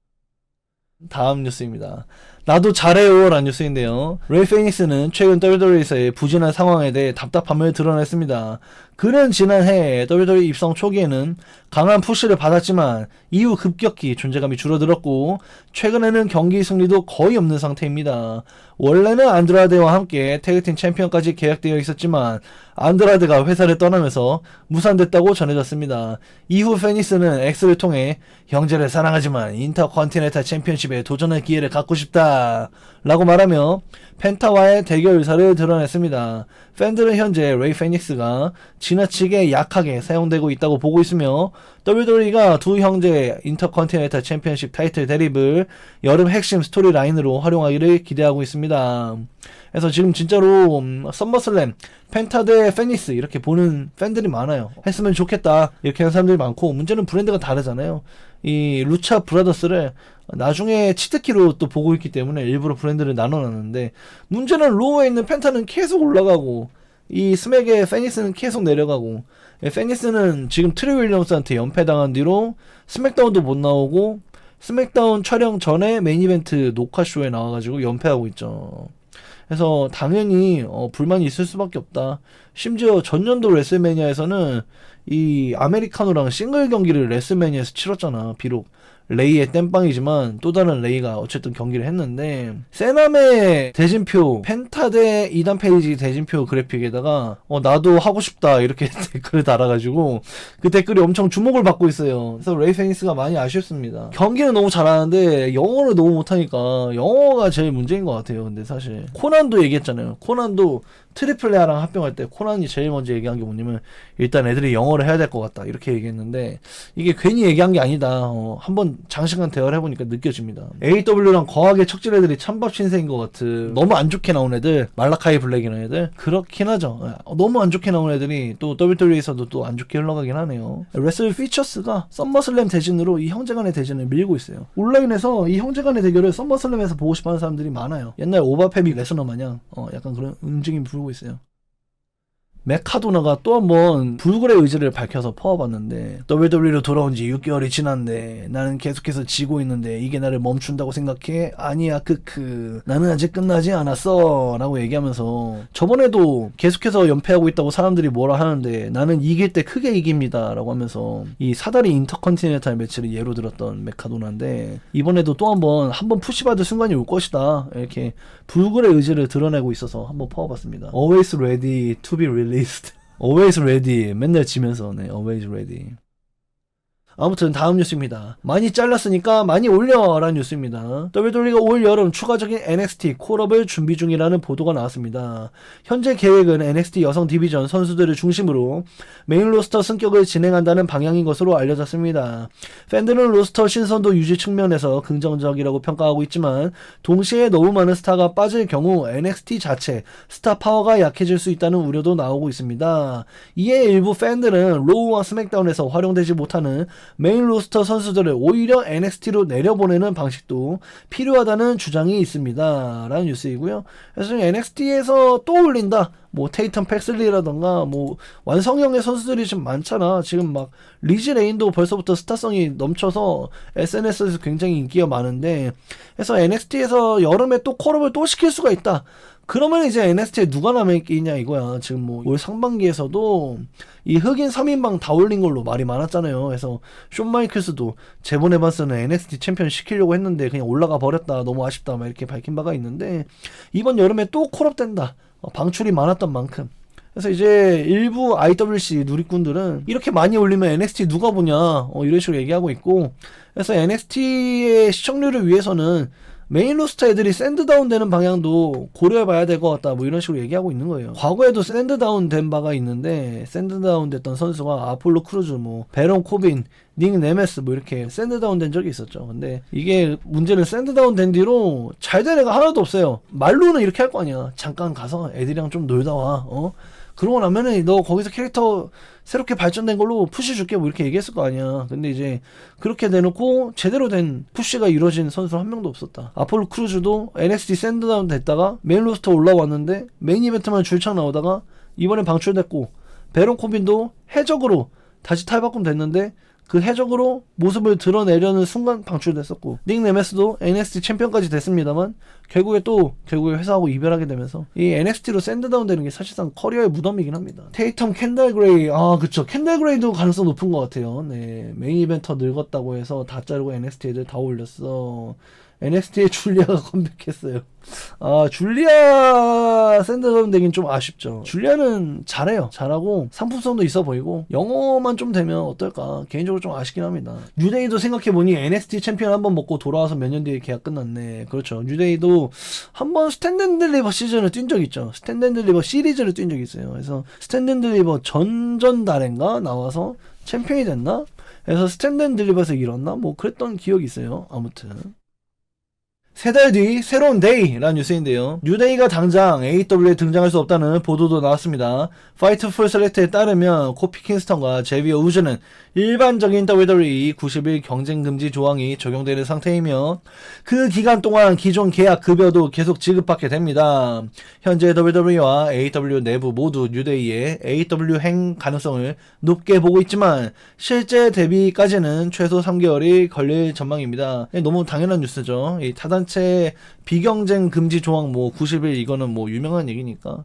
다음 뉴스입니다. 나도 잘해요 라는 뉴스인데요. 레이 페닉스는 최근 WWE에서의 부진한 상황에 대해 답답함을 드러냈습니다. 그는 지난해 WWE 입성 초기에는 강한 푸시를 받았지만 이후 급격히 존재감이 줄어들었고 최근에는 경기 승리도 거의 없는 상태입니다. 원래는 안드라데와 함께 태그팀 챔피언까지 계약되어 있었지만 안드라데가 회사를 떠나면서 무산됐다고 전해졌습니다. 이후 페닉스는 X를 통해 형제를 사랑하지만 인터컨티넨탈 챔피언십에 도전할 기회를 갖고 싶다 라고 말하며 펜타와의 대결 의사를 드러냈습니다. 팬들은 현재 레이 페닉스가 지나치게 약하게 사용되고 있다고 보고 있으며 WWE가 두 형제의 인터컨티넨탈 챔피언십 타이틀 대립을 여름 핵심 스토리라인으로 활용하기를 기대하고 있습니다. 그래서 지금 진짜로 썸머슬램 펜타 대 페닉스 이렇게 보는 팬들이 많아요. 했으면 좋겠다 이렇게 하는 사람들이 많고, 문제는 브랜드가 다르잖아요. 이 루차 브라더스를 나중에 치트키로 또 보고 있기 때문에 일부러 브랜드를 나눠놨는데, 문제는 로우에 있는 펜타는 계속 올라가고 이 스맥의 페닉스는 계속 내려가고, 페닉스는 지금 트리 윌리엄스한테 연패당한 뒤로 스맥다운도 못 나오고 스맥다운 촬영 전에 메인 이벤트 녹화쇼에 나와가지고 연패하고 있죠. 그래서 당연히 불만이 있을 수밖에 없다. 심지어 전년도 레슬매니아에서는 이 아메리카노랑 싱글 경기를 레슬매니아에서 치렀잖아. 비록 레이의 땜빵이지만 또 다른 레이가 어쨌든 경기를 했는데, 세남의 대진표 펜타 대 2단 페이지 대진표 그래픽에다가 나도 하고 싶다 이렇게 댓글을 달아가지고 그 댓글이 엄청 주목을 받고 있어요. 그래서 레이 페닉스가 많이 아쉽습니다. 경기는 너무 잘하는데 영어를 너무 못하니까 영어가 제일 문제인 것 같아요. 근데 사실 코난도 얘기했잖아요. 코난도 트리플 레아랑 합병할 때 코난이 제일 먼저 얘기한 게 뭐냐면, 일단 애들이 영어를 해야 될 것 같다 이렇게 얘기했는데, 이게 괜히 얘기한 게 아니다. 한번 장시간 대화를 해보니까 느껴집니다. AW랑 거하게 척질 애들이 찬밥 신세인 것 같은, 너무 안 좋게 나온 애들, 말라카이 블랙이라는 애들 그렇긴 하죠. 너무 안 좋게 나온 애들이 또 WWE에서도 또 안 좋게 흘러가긴 하네요. 레슬 피처스가 썸머슬램 대진으로 이 형제간의 대진을 밀고 있어요. 온라인에서 이 형제간의 대결을 썸머슬램에서 보고 싶어하는 사람들이 많아요. 옛날 오바페미 레스너 마냥 약간 그런 움직임이 불고 있어요. 메카도나가 또 한 번 불굴의 의지를 밝혀서 퍼와봤는데, WWE로 돌아온 지 6개월이 지났는데 나는 계속해서 지고 있는데 이게 나를 멈춘다고 생각해? 아니야 크크, 나는 아직 끝나지 않았어 라고 얘기하면서, 저번에도 계속해서 연패하고 있다고 사람들이 뭐라 하는데 나는 이길 때 크게 이깁니다 라고 하면서 이 사다리 인터컨티넨탈 매치를 예로 들었던 메카도나인데, 이번에도 또 한 번 푸시받을 순간이 올 것이다 이렇게 불굴의 의지를 드러내고 있어서 한번 퍼와봤습니다. Always ready to be released. Always ready. 맨날 지면서 always ready. 아무튼 다음 뉴스입니다. 많이 잘랐으니까 많이 올려 라는 뉴스입니다. WWE가 올 여름 추가적인 NXT 콜업을 준비 중이라는 보도가 나왔습니다. 현재 계획은 NXT 여성 디비전 선수들을 중심으로 메인 로스터 승격을 진행한다는 방향인 것으로 알려졌습니다. 팬들은 로스터 신선도 유지 측면에서 긍정적이라고 평가하고 있지만, 동시에 너무 많은 스타가 빠질 경우 NXT 자체 스타 파워가 약해질 수 있다는 우려도 나오고 있습니다. 이에 일부 팬들은 로우와 스맥다운에서 활용되지 못하는 메인 로스터 선수들을 오히려 NXT로 내려보내는 방식도 필요하다는 주장이 있습니다 라는 뉴스이고요. 그래서 NXT에서 또 올린다, 뭐 테이텀 팩슬리라던가 뭐 완성형의 선수들이 좀 많잖아. 지금 막 리지 레인도 벌써부터 스타성이 넘쳐서 SNS에서 굉장히 인기가 많은데, 그래서 NXT에서 여름에 또 콜업을 또 시킬 수가 있다. 그러면 이제 NXT에 누가 남아있겠냐 이거야. 지금 뭐 올 상반기에서도 이 흑인 3인방 다 올린 걸로 말이 많았잖아요. 그래서 숀 마이클스도 제본 에반스는 NXT 챔피언 시키려고 했는데 그냥 올라가 버렸다, 너무 아쉽다 막 이렇게 밝힌 바가 있는데, 이번 여름에 또 콜업된다. 방출이 많았던 만큼. 그래서 이제 일부 IWC 누리꾼들은 이렇게 많이 올리면 NXT 누가 보냐 이런 식으로 얘기하고 있고, 그래서 NXT의 시청률을 위해서는 메인 로스터 애들이 샌드다운 되는 방향도 고려해봐야 될 것 같다 뭐 이런 식으로 얘기하고 있는 거예요. 과거에도 샌드다운 된 바가 있는데 샌드다운 됐던 선수가 아폴로 크루즈, 뭐 베론 코빈, 닉 네메스 뭐 이렇게 샌드다운 된 적이 있었죠. 근데 이게 문제는 샌드다운 된 뒤로 잘 된 애가 하나도 없어요. 말로는 이렇게 할 거 아니야. 잠깐 가서 애들이랑 좀 놀다 와. 그러고 나면은 너 거기서 캐릭터 새롭게 발전된 걸로 푸시 줄게 뭐 이렇게 얘기했을 거 아니야. 근데 이제 그렇게 내놓고 제대로 된 푸시가 이루어진 선수 한 명도 없었다. 아폴로 크루즈도 NXT 샌드다운 됐다가 메인 로스터 올라왔는데 메인 이벤트만 줄창 나오다가 이번엔 방출됐고, 베론 코빈도 해적으로 다시 탈바꿈 됐는데 그 해적으로 모습을 드러내려는 순간 방출됐었고, 닉 네메스도 NXT 챔피언까지 됐습니다만 결국에 회사하고 이별하게 되면서 이 NXT로 샌드다운 되는 게 사실상 커리어의 무덤이긴 합니다. 테이텀 켄달 그레이, 그쵸, 켄달 그레이도 가능성 높은 것 같아요. 네, 메인 이벤터 늙었다고 해서 다 자르고 NXT 애들 다 올렸어. NXT에 줄리아가 컴백했어요. 줄리아 샌드다운 되긴 좀 아쉽죠. 줄리아는 잘하고 상품성도 있어 보이고 영어만 좀 되면 어떨까 개인적으로 좀 아쉽긴 합니다. 뉴데이도 생각해보니 NXT 챔피언 한번 먹고 돌아와서 몇 년 뒤에 계약 끝났네. 그렇죠. 뉴데이도 한번 스탠드 앤 딜리버 시즌을 뛴 적 있죠. 스탠드 앤 딜리버 시리즈를 뛴 적이 있어요. 그래서 스탠드 앤 딜리버 전달인가 나와서 챔피언이 됐나? 그래서 스탠드 앤 딜리버에서 이뤘나? 뭐 그랬던 기억이 있어요. 아무튼 3달 뒤 새로운 데이라는 뉴스인데요. 뉴데이가 당장 AEW에 등장할 수 없다는 보도도 나왔습니다. 파이트 풀 셀렉트에 따르면 코피 킹스턴과 제비어 우즈는 일반적인 WWE 90일 경쟁 금지 조항이 적용되는 상태이며 그 기간 동안 기존 계약 급여도 계속 지급받게 됩니다. 현재 WWE와 AEW 내부 모두 뉴데이의 AEW 행 가능성을 높게 보고 있지만 실제 데뷔까지는 최소 3개월이 걸릴 전망입니다. 너무 당연한 뉴스죠. 이 타단체 비경쟁 금지 조항 90일 이거는 유명한 얘기니까.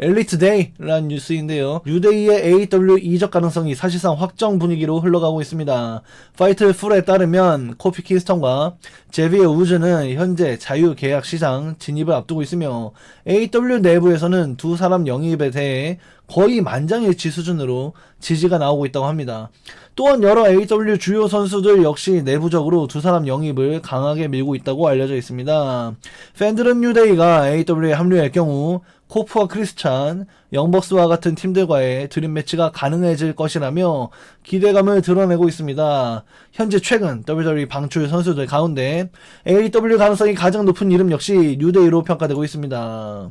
엘리트 데이라는 뉴스인데요. 뉴데이의 AEW 이적 가능성이 사실상 확정 분위기로 흘러가고 있습니다. 파이트 풀에 따르면 코피 킹스턴과 제비어 우즈는 현재 자유 계약 시장 진입을 앞두고 있으며 AEW 내부에서는 두 사람 영입에 대해 거의 만장일치 수준으로 지지가 나오고 있다고 합니다. 또한 여러 AEW 주요 선수들 역시 내부적으로 두 사람 영입을 강하게 밀고 있다고 알려져 있습니다. 팬들은 뉴데이가 AEW에 합류할 경우 코프와 크리스찬, 영벅스와 같은 팀들과의 드림 매치가 가능해질 것이라며 기대감을 드러내고 있습니다. 현재 최근 WWE 방출 선수들 가운데 AEW 가능성이 가장 높은 이름 역시 뉴데이로 평가되고 있습니다.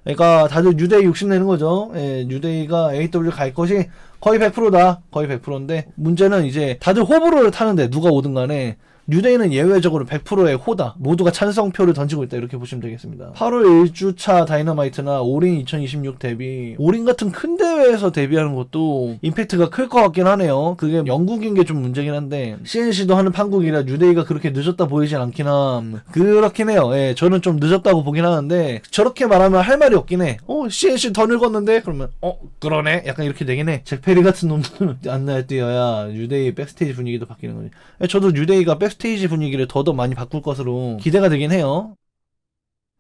그러니까 다들 뉴데이 욕심내는 거죠. 뉴데이가 AEW 갈 것이 거의 100%다. 거의 100%인데 문제는 이제 다들 호불호를 타는데 누가 오든 간에 뉴데이는 예외적으로 100%의 호다. 모두가 찬성표를 던지고 있다. 이렇게 보시면 되겠습니다. 8월 1주차 다이너마이트나 올인 2026 데뷔, 올인 같은 큰 대회에서 데뷔하는 것도 임팩트가 클 것 같긴 하네요. 그게 영국인 게 좀 문제긴 한데 CNC도 하는 판국이라 뉴데이가 그렇게 늦었다 보이진 않긴 그렇긴 해요. 저는 좀 늦었다고 보긴 하는데 저렇게 말하면 할 말이 없긴 해. CNC 더 늙었는데? 그러면 그러네? 약간 이렇게 되긴 해. 잭 페리 같은 놈들은 안 날뛰어야 뉴데이 백스테이지 분위기도 바뀌는 거지. 저도 뉴데이가 백스테이지 분위기를 더더 많이 바꿀 것으로 기대가 되긴 해요.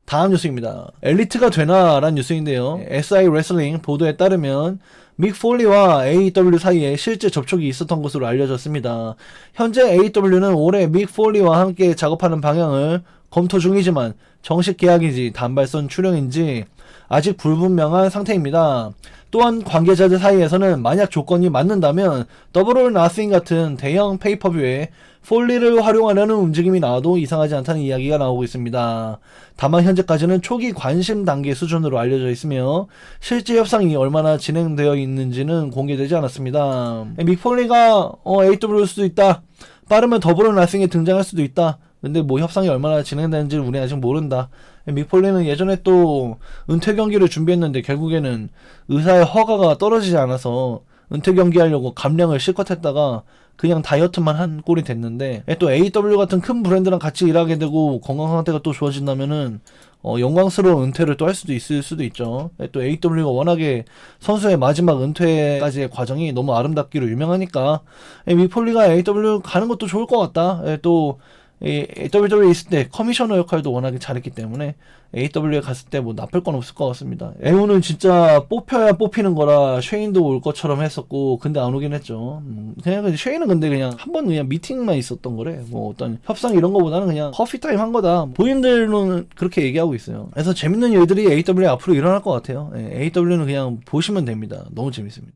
다음 뉴스입니다. 엘리트가 되나? 라는 뉴스인데요. SI 레슬링 보도에 따르면 믹 폴리와 AEW 사이에 실제 접촉이 있었던 것으로 알려졌습니다. 현재 AEW는 올해 믹 폴리와 함께 작업하는 방향을 검토 중이지만 정식 계약인지 단발성 출연인지 아직 불분명한 상태입니다. 또한 관계자들 사이에서는 만약 조건이 맞는다면 더블 올 나싱 같은 대형 페이퍼뷰에 폴리를 활용하려는 움직임이 나와도 이상하지 않다는 이야기가 나오고 있습니다. 다만 현재까지는 초기 관심 단계 수준으로 알려져 있으며 실제 협상이 얼마나 진행되어 있는지는 공개되지 않았습니다. 믹 폴리가 AEW일 수도 있다. 빠르면 더블 올 나싱에 등장할 수도 있다. 근데 협상이 얼마나 진행되는지를 우리 아직 모른다. 믹 폴리는 예전에 또 은퇴 경기를 준비했는데 결국에는 의사의 허가가 떨어지지 않아서 은퇴 경기 하려고 감량을 실컷 했다가 그냥 다이어트만 한 꼴이 됐는데 또 AEW 같은 큰 브랜드랑 같이 일하게 되고 건강 상태가 또 좋아진다면은 영광스러운 은퇴를 또 할 수도 있을 수도 있죠. 또 AEW가 워낙에 선수의 마지막 은퇴까지의 과정이 너무 아름답기로 유명하니까 믹 폴리가 AEW 가는 것도 좋을 것 같다. 또 AW에 있을 때 커미셔너 역할도 워낙에 잘했기 때문에 AW에 갔을 때 뭐 나쁠 건 없을 것 같습니다. 에우는 진짜 뽑혀야 뽑히는 거라 쉐인도 올 것처럼 했었고 근데 안 오긴 했죠. 그냥 쉐인은 근데 그냥 한 번 그냥 미팅만 있었던 거래. 뭐 어떤 협상 이런 거보다는 그냥 커피 타임 한 거다. 본인들은 그렇게 얘기하고 있어요. 그래서 재밌는 일들이 AW에 앞으로 일어날 것 같아요. AW는 그냥 보시면 됩니다. 너무 재밌습니다.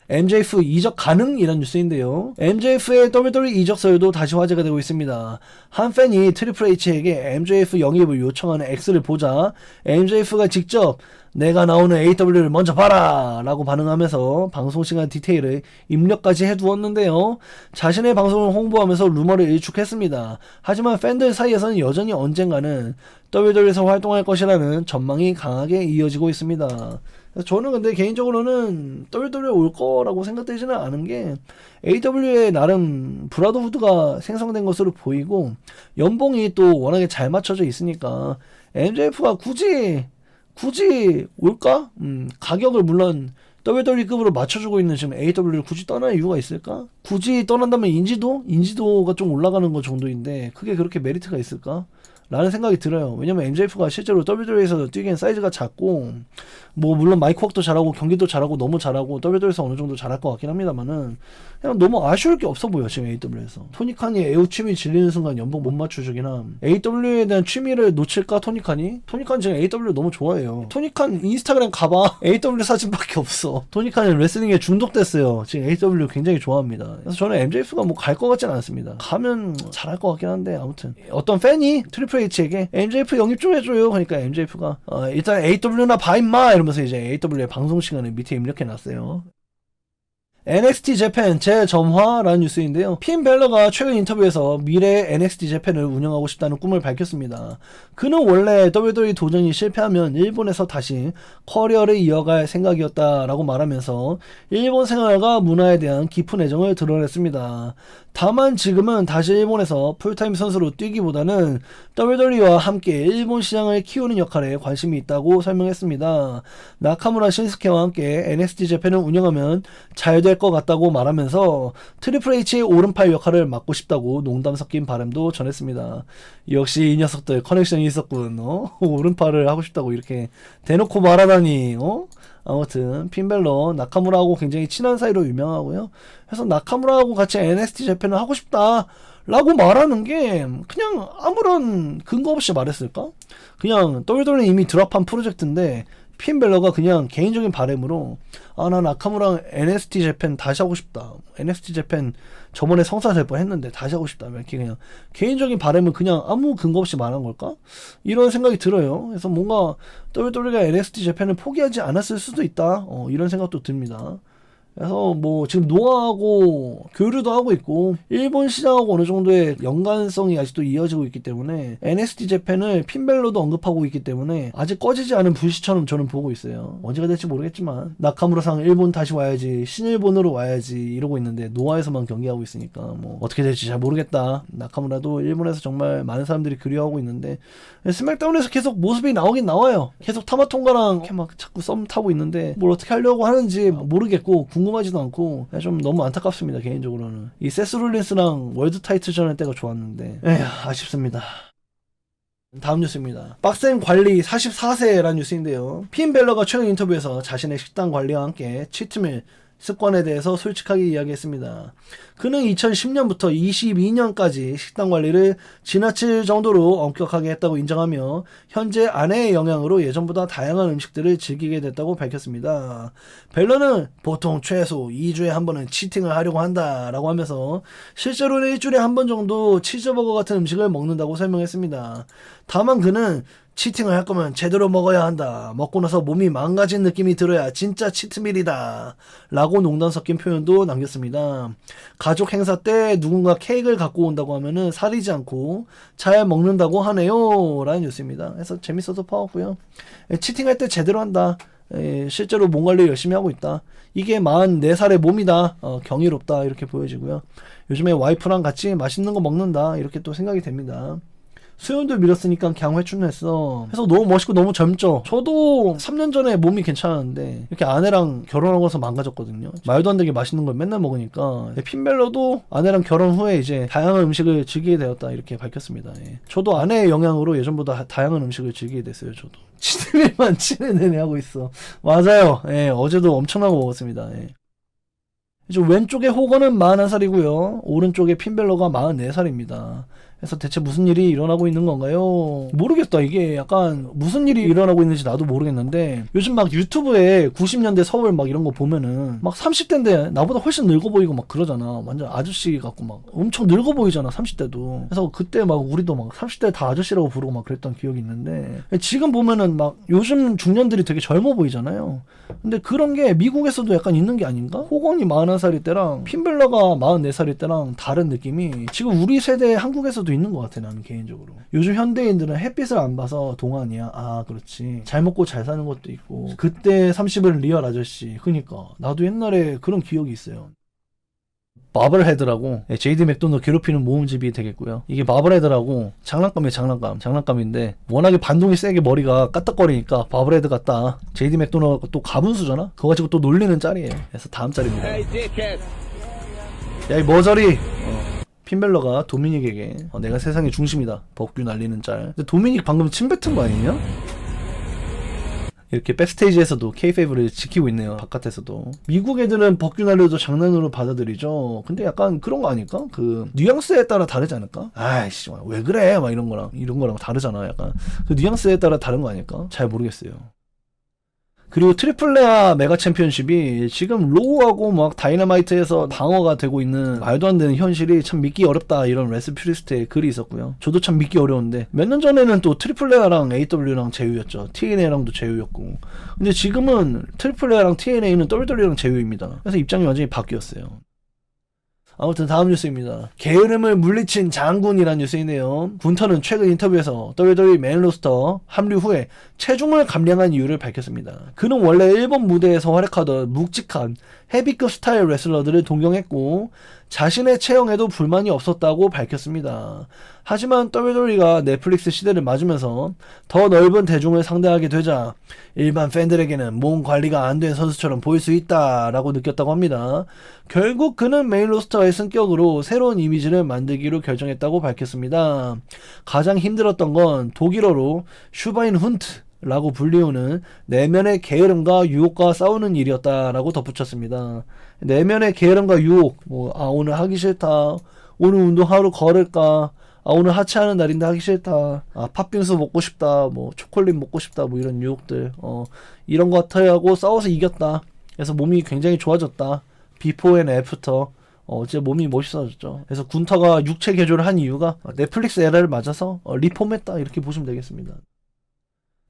MJF 이적 가능이란 뉴스인데요. MJF의 WWE 이적설도 다시 화제가 되고 있습니다. 한 팬이 트리플 H에게 MJF 영입을 요청하는 X를 보자 MJF가 직접 내가 나오는 AW를 먼저 봐라 라고 반응하면서 방송시간 디테일을 입력까지 해두었는데요. 자신의 방송을 홍보하면서 루머를 일축했습니다. 하지만 팬들 사이에서는 여전히 언젠가는 WWE에서 활동할 것이라는 전망이 강하게 이어지고 있습니다. 저는 근데 개인적으로는 WWE 올 거라고 생각되지는 않은 게 AW에 나름 브라더후드가 생성된 것으로 보이고 연봉이 또 워낙에 잘 맞춰져 있으니까 MJF가 굳이 올까? 가격을 물론 WWE급으로 맞춰주고 있는 지금 AW를 굳이 떠날 이유가 있을까? 굳이 떠난다면 인지도가 좀 올라가는 것 정도인데 그게 그렇게 메리트가 있을까? 라는 생각이 들어요. 왜냐면 MJF가 실제로 WWE에서 뛰기엔 사이즈가 작고 뭐 물론 마이크웍도 잘하고 경기도 잘하고 너무 잘하고 WWE에서 어느 정도 잘할 것 같긴 합니다만은 그냥 너무 아쉬울 게 없어 보여 지금 AW에서. 토니칸이 에우 취미 질리는 순간 연봉 못 맞춰주긴 함. AW에 대한 취미를 놓칠까 토니칸이? 토니칸 지금 AW 너무 좋아해요. 토니칸 인스타그램 가봐 AW 사진밖에 없어. 토니칸은 레슬링에 중독됐어요. 지금 AW 굉장히 좋아합니다. 그래서 저는 MJF가 뭐 갈 것 같진 않습니다. 가면 잘할 것 같긴 한데 아무튼 어떤 팬이 트리플 H에게 MJF 영입 좀 해줘요. 그러니까 MJF가 일단 AW나 봐 임마 이러면서 이제 AW의 방송 시간을 밑에 입력해놨어요. NXT 재팬 재점화라는 뉴스인데요. 핀 벨러가 최근 인터뷰에서 미래의 NXT 재팬을 운영하고 싶다는 꿈을 밝혔습니다. 그는 원래 WWE 도전이 실패하면 일본에서 다시 커리어를 이어갈 생각이었다라고 말하면서 일본 생활과 문화에 대한 깊은 애정을 드러냈습니다. 다만 지금은 다시 일본에서 풀타임 선수로 뛰기보다는 WWE와 함께 일본 시장을 키우는 역할에 관심이 있다고 설명했습니다. 나카무라 신스케와 함께 NXT 재팬을 운영하면 잘 될 것 같다고 말하면서 트리플 H의 오른팔 역할을 맡고 싶다고 농담 섞인 바람도 전했습니다. 역시 이 녀석들 커넥션이 있었군. 오른팔을 하고 싶다고 이렇게 대놓고 말하다니. 아무튼 핀벨러 나카무라하고 굉장히 친한 사이로 유명하고요. 그래서 나카무라하고 같이 NXT 재팬을 하고 싶다 라고 말하는 게 그냥 아무런 근거 없이 말했을까? 그냥 WWE 이미 드랍한 프로젝트인데 핀벨러가 그냥 개인적인 바람으로 난 나카무라랑 NXT 재팬 다시 하고 싶다. NXT 재팬 저번에 성사될 뻔 했는데 다시 하고 싶다. 이렇게 그냥 개인적인 바람을 그냥 아무 근거 없이 말한 걸까? 이런 생각이 들어요. 그래서 뭔가 WWE가 NXT 재팬을 포기하지 않았을 수도 있다. 이런 생각도 듭니다. 그래서 뭐 지금 노아하고 교류도 하고 있고 일본 시장하고 어느 정도의 연관성이 아직도 이어지고 있기 때문에 NXT 재팬을 핀벨러도 언급하고 있기 때문에 아직 꺼지지 않은 불씨처럼 저는 보고 있어요. 언제가 될지 모르겠지만 나카무라상 일본 다시 와야지 신일본으로 와야지 이러고 있는데 노아에서만 경기하고 있으니까 뭐 어떻게 될지 잘 모르겠다. 나카무라도 일본에서 정말 많은 사람들이 그리워하고 있는데 스맥다운에서 계속 모습이 나오긴 나와요. 계속 타마통가랑 이렇게 막 자꾸 썸 타고 있는데 뭘 어떻게 하려고 하는지 모르겠고 궁금하지도 않고 좀 너무 안타깝습니다. 개인적으로는 이 세스 롤린스랑 월드 타이틀전 할 때가 좋았는데 아쉽습니다. 다음 뉴스입니다. 빡센 관리 44세라는 뉴스인데요. 핀 벨러가 최근 인터뷰에서 자신의 식단 관리와 함께 치트밀 습관에 대해서 솔직하게 이야기했습니다. 그는 2010년부터 22년까지 식단 관리를 지나칠 정도로 엄격하게 했다고 인정하며 현재 아내의 영향으로 예전보다 다양한 음식들을 즐기게 됐다고 밝혔습니다. 벨러는 보통 최소 2주에 한 번은 치팅을 하려고 한다라고 하면서 실제로는 일주일에 한 번 정도 치즈버거 같은 음식을 먹는다고 설명했습니다. 다만 그는 치팅을 할 거면 제대로 먹어야 한다. 먹고 나서 몸이 망가진 느낌이 들어야 진짜 치트밀이다. 라고 농담 섞인 표현도 남겼습니다. 가족 행사 때 누군가 케이크를 갖고 온다고 하면은 사리지 않고 잘 먹는다고 하네요. 라는 뉴스입니다. 그래서 재밌어서 파웠고요. 치팅할 때 제대로 한다. 실제로 몸 관리 열심히 하고 있다. 이게 44살의 몸이다. 경이롭다. 이렇게 보여지고요. 요즘에 와이프랑 같이 맛있는 거 먹는다. 이렇게 또 생각이 됩니다. 수염도 밀었으니까 그냥 회춘했어. 그래서 너무 멋있고 너무 젊죠. 저도 3년 전에 몸이 괜찮았는데 이렇게 아내랑 결혼하고 나서 망가졌거든요. 말도 안 되게 맛있는 걸 맨날 먹으니까. 핀벨러도 아내랑 결혼 후에 이제 다양한 음식을 즐기게 되었다 이렇게 밝혔습니다. 예. 저도 아내의 영향으로 예전보다 다양한 음식을 즐기게 됐어요. 저도. 치즈밀만 치는 내내 하고 있어. 맞아요. 예, 어제도 엄청나게 먹었습니다. 예. 이제 왼쪽에 호거는 41살이고요. 오른쪽에 핀벨러가 44살입니다. 그래서 대체 무슨 일이 일어나고 있는 건가요? 모르겠다. 이게 약간 무슨 일이 일어나고 있는지 나도 모르겠는데 요즘 막 유튜브에 90년대 서울 막 이런 거 보면은 막 30대인데 나보다 훨씬 늙어 보이고 막 그러잖아. 완전 아저씨 같고 막 엄청 늙어 보이잖아. 30대도. 그래서 그때 막 우리도 막 30대 다 아저씨라고 부르고 막 그랬던 기억이 있는데 지금 보면은 막 요즘 중년들이 되게 젊어 보이잖아요. 근데 그런 게 미국에서도 약간 있는 게 아닌가? 호건이 41살일 때랑 핀벨러가 44살일 때랑 다른 느낌이 지금 우리 세대 한국에서도 있는 것 같아. 나는 개인적으로 요즘 현대인들은 햇빛을 안 봐서 동안이야. 아 그렇지. 잘 먹고 잘 사는 것도 있고 그때 30은 리얼 아저씨. 그니까 나도 옛날에 그런 기억이 있어요. 마블헤드라고 제이디 맥도널 괴롭히는 모음집이 되겠고요. 이게 마블헤드라고 장난감이에요. 장난감인데 워낙에 반동이 세게 머리가 까딱거리니까 마블헤드 같다. 제이디 맥도널 또 가분수잖아. 그거 가지고 또 놀리는 짤이에요. 그래서 다음 짤입니다. 야 이 머저리. 핀벨러가 도미닉에게 내가 세상의 중심이다 법규 날리는 짤. 근데 도미닉 방금 침 뱉은 거 아니냐? 이렇게 백스테이지에서도 K-팝을 지키고 있네요. 바깥에서도. 미국 애들은 법규 날려도 장난으로 받아들이죠. 근데 약간 그런 거 아닐까? 그 뉘앙스에 따라 다르지 않을까? 아이씨 왜 그래? 막 이런 거랑 다르잖아. 약간 그 뉘앙스에 따라 다른 거 아닐까? 잘 모르겠어요. 그리고 트리플 레아 메가 챔피언십이 지금 로우하고 막 다이너마이트에서 방어가 되고 있는 말도 안 되는 현실이 참 믿기 어렵다 이런 레스 퓨리스트의 글이 있었고요. 저도 참 믿기 어려운데 몇 년 전에는 또 트리플 레아랑 AW랑 제휴였죠. TNA랑도 제휴였고. 근데 지금은 트리플 레아랑 TNA는 WWE랑 제휴입니다. 그래서 입장이 완전히 바뀌었어요. 아무튼 다음 뉴스입니다. 게으름을 물리친 장군이란 뉴스인데요. 군터는 최근 인터뷰에서 WWE 메인 로스터 합류 후에 체중을 감량한 이유를 밝혔습니다. 그는 원래 일본 무대에서 활약하던 묵직한 헤비급 스타일 레슬러들을 동경했고 자신의 체형에도 불만이 없었다고 밝혔습니다. 하지만 WWE가 넷플릭스 시대를 맞으면서 더 넓은 대중을 상대하게 되자 일반 팬들에게는 몸 관리가 안 된 선수처럼 보일 수 있다라고 느꼈다고 합니다. 결국 그는 메인 로스터의 승격으로 새로운 이미지를 만들기로 결정했다고 밝혔습니다. 가장 힘들었던 건 독일어로 슈바인 훈트 라고 불리우는 내면의 게으름과 유혹과 싸우는 일이었다라고 덧붙였습니다. 내면의 게으름과 유혹, 오늘 하기 싫다. 오늘 운동하러 걸을까? 오늘 하체하는 날인데 하기 싫다. 팥빙수 먹고 싶다. 초콜릿 먹고 싶다. 이런 유혹들. 이런 거 같아요 하고 싸워서 이겼다. 그래서 몸이 굉장히 좋아졌다. 비포 앤 애프터. 어제 몸이 멋있어졌죠. 그래서 군터가 육체 개조를 한 이유가 넷플릭스 에라를 맞아서 리폼했다. 이렇게 보시면 되겠습니다.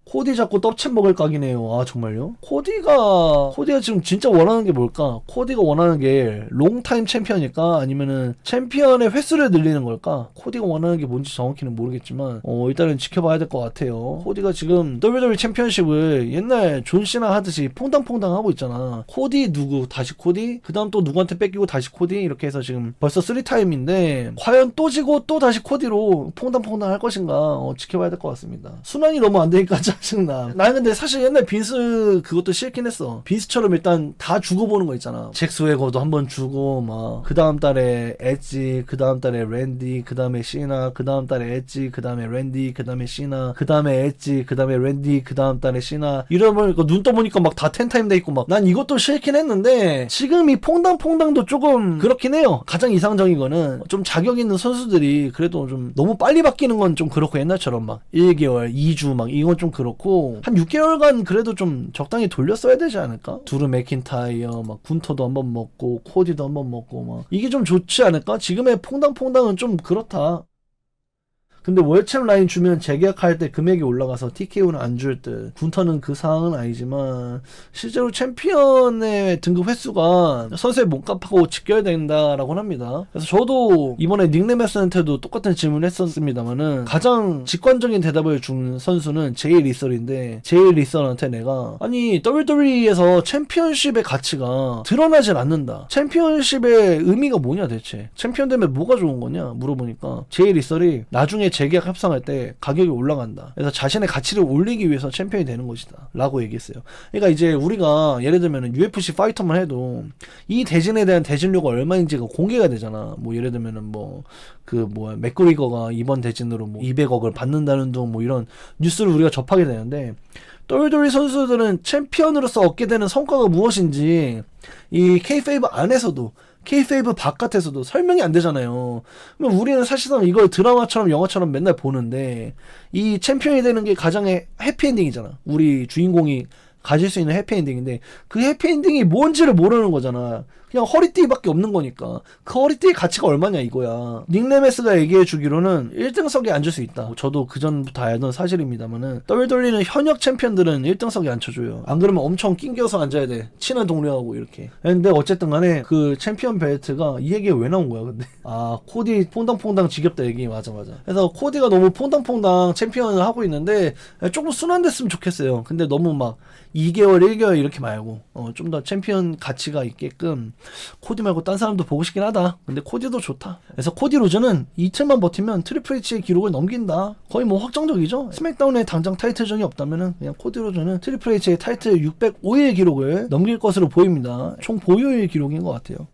코디 잡고 떡채 먹을 각이네요. 아 정말요? 코디가 지금 진짜 원하는 게 뭘까? 코디가 원하는 게 롱타임 챔피언일까? 아니면은 챔피언의 횟수를 늘리는 걸까? 코디가 원하는 게 뭔지 정확히는 모르겠지만 일단은 지켜봐야 될 것 같아요. 코디가 지금 WWE 챔피언십을 옛날 존시나 하듯이 퐁당퐁당 하고 있잖아. 코디 누구 다시 코디 그 다음 또 누구한테 뺏기고 다시 코디 이렇게 해서 지금 벌써 3타임인데 과연 또 지고 또 다시 코디로 퐁당퐁당 할 것인가 지켜봐야 될 것 같습니다. 순환이 너무 안 되니까 짜증나. 나는 근데 사실 옛날 빈스 그것도 싫긴 했어. 빈스처럼 일단 다 주고 보는 거 있잖아. 잭스 웨거도 한번 주고 막 그 다음 달에 엣지, 그 다음 달에 랜디, 그 다음에 시나, 그 다음 달에 엣지, 그 다음에 랜디, 그 다음에 시나, 그 다음에 엣지, 그 다음에 랜디, 그 다음 달에 시나. 이러면 눈 떠보니까 막 다 10타임 돼 있고 막 난 이것도 싫긴 했는데 지금 이 퐁당퐁당도 조금 그렇긴 해요. 가장 이상적인 거는 좀 자격 있는 선수들이 그래도 좀 너무 빨리 바뀌는 건 좀 그렇고 옛날처럼 막 1개월, 2주 막 이건 좀 그렇고 한 6개월간 그래도 좀 적당히 돌렸어야 되지 않을까? 두루 맥킨타이어 막 군터도 한번 먹고 코디도 한번 먹고 막 이게 좀 좋지 않을까? 지금의 퐁당퐁당은 좀 그렇다. 근데 월챔 라인 주면 재계약할 때 금액이 올라가서 TKO는 안 줄 듯. 군터는 그 상황은 아니지만 실제로 챔피언의 등급 횟수가 선수의 몸값하고 직결된다라고 합니다. 그래서 저도 이번에 닉네메스한테도 똑같은 질문을 했었습니다만은 가장 직관적인 대답을 준 선수는 제이 리설인데 제이 리설한테 내가 아니 WWE에서 챔피언십의 가치가 드러나질 않는다. 챔피언십의 의미가 뭐냐 대체. 챔피언 되면 뭐가 좋은 거냐 물어보니까 제이 리설이 나중에 재계약 협상할 때 가격이 올라간다. 그래서 자신의 가치를 올리기 위해서 챔피언이 되는 것이다 라고 얘기했어요. 그러니까 이제 우리가 예를 들면 UFC 파이터만 해도 이 대진에 대한 대진료가 얼마인지가 공개가 되잖아. 뭐 예를 들면은 맥그리거가 이번 대진으로 뭐 200억을 받는다는 등 뭐 이런 뉴스를 우리가 접하게 되는데, WWE 선수들은 챔피언으로서 얻게 되는 성과가 무엇인지 이 K페이브 안에서도 K페이브 바깥에서도 설명이 안 되잖아요. 그럼 우리는 사실상 이걸 드라마처럼 영화처럼 맨날 보는데, 이 챔피언이 되는 게 가장의 해피엔딩이잖아. 우리 주인공이 가질 수 있는 해피엔딩인데 그 해피엔딩이 뭔지를 모르는 거잖아. 그냥 허리띠밖에 없는 거니까. 그 허리띠의 가치가 얼마냐 이거야. 닉 레메스가 얘기해 주기로는 1등석에 앉을 수 있다. 저도 그전부터 알던 사실입니다만은 WWE는 현역 챔피언들은 1등석에 앉혀줘요. 안 그러면 엄청 낑겨서 앉아야 돼. 친한 동료하고 이렇게. 근데 어쨌든 간에 그 챔피언 벨트가 이 얘기가 왜 나온 거야 근데. 아, 코디 퐁당퐁당 지겹다 얘기. 맞아. 그래서 코디가 너무 퐁당퐁당 챔피언을 하고 있는데 조금 순환됐으면 좋겠어요. 근데 너무 막 2개월 1개월 이렇게 말고 좀 더 챔피언 가치가 있게끔 코디 말고 딴 사람도 보고 싶긴 하다. 근데 코디도 좋다. 그래서 코디 로즈는 이틀만 버티면 트리플 H의 기록을 넘긴다. 거의 뭐 확정적이죠. 스맥다운에 당장 타이틀전이 없다면은 그냥 코디 로즈는 트리플 H의 타이틀 605일 기록을 넘길 것으로 보입니다. 총 보유일 기록인 것 같아요.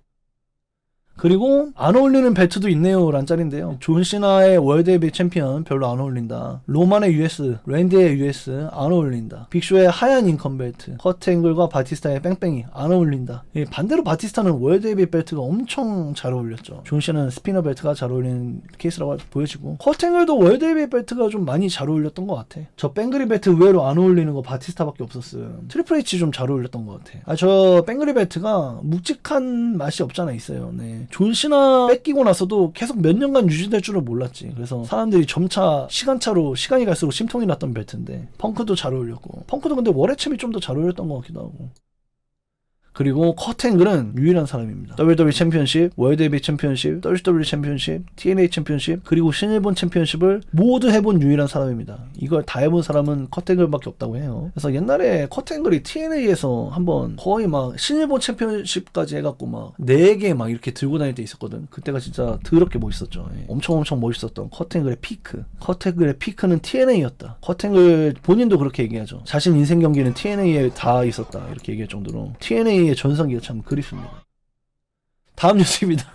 그리고 안 어울리는 벨트도 있네요 란 짤인데요. 존 시나의 월드 헤비 챔피언 별로 안 어울린다. 로만의 US, 랜디의 US 안 어울린다. 빅쇼의 하얀 인컴 벨트, 커트 앵글과 바티스타의 뺑뺑이 안 어울린다. 반대로 바티스타는 월드 헤비 벨트가 엄청 잘 어울렸죠. 존 시나는 스피너 벨트가 잘 어울리는 케이스라고 보여지고, 커트 앵글도 월드 헤비 벨트가 좀 많이 잘 어울렸던 것 같아. 저 뺑그리 벨트 의외로 안 어울리는 거 바티스타밖에 없었어요. 트리플 H 좀 잘 어울렸던 것 같아. 저 뺑그리 벨트가 묵직한 맛이 없잖아 있어요. 네. 존 시나 뺏기고 나서도 계속 몇 년간 유지될 줄은 몰랐지. 그래서 사람들이 점차 시간차로 시간이 갈수록 심통이 났던 벨트인데, 펑크도 잘 어울렸고, 펑크도 근데 월해챔이 좀 더 잘 어울렸던 것 같기도 하고. 그리고 커트 앵글은 유일한 사람입니다. WWE 챔피언십, 월드 헤비 챔피언십, WCW 챔피언십, TNA 챔피언십, 그리고 신일본 챔피언십을 모두 해본 유일한 사람입니다. 이걸 다 해본 사람은 커트 앵글밖에 없다고 해요. 그래서 옛날에 커트 앵글이 TNA에서 한번 거의 막 신일본 챔피언십까지 해갖고 막 4개 막 이렇게 들고 다닐 때 있었거든. 그때가 진짜 더럽게 멋있었죠. 엄청 멋있었던 커트 앵글의 피크. 커트 앵글의 피크는 TNA였다. 커트 앵글 본인도 그렇게 얘기하죠. 자신 인생 경기는 TNA에 다 있었다. 이렇게 얘기할 정도로 TNA 전성기가 참 그립습니다. 다음 뉴스입니다.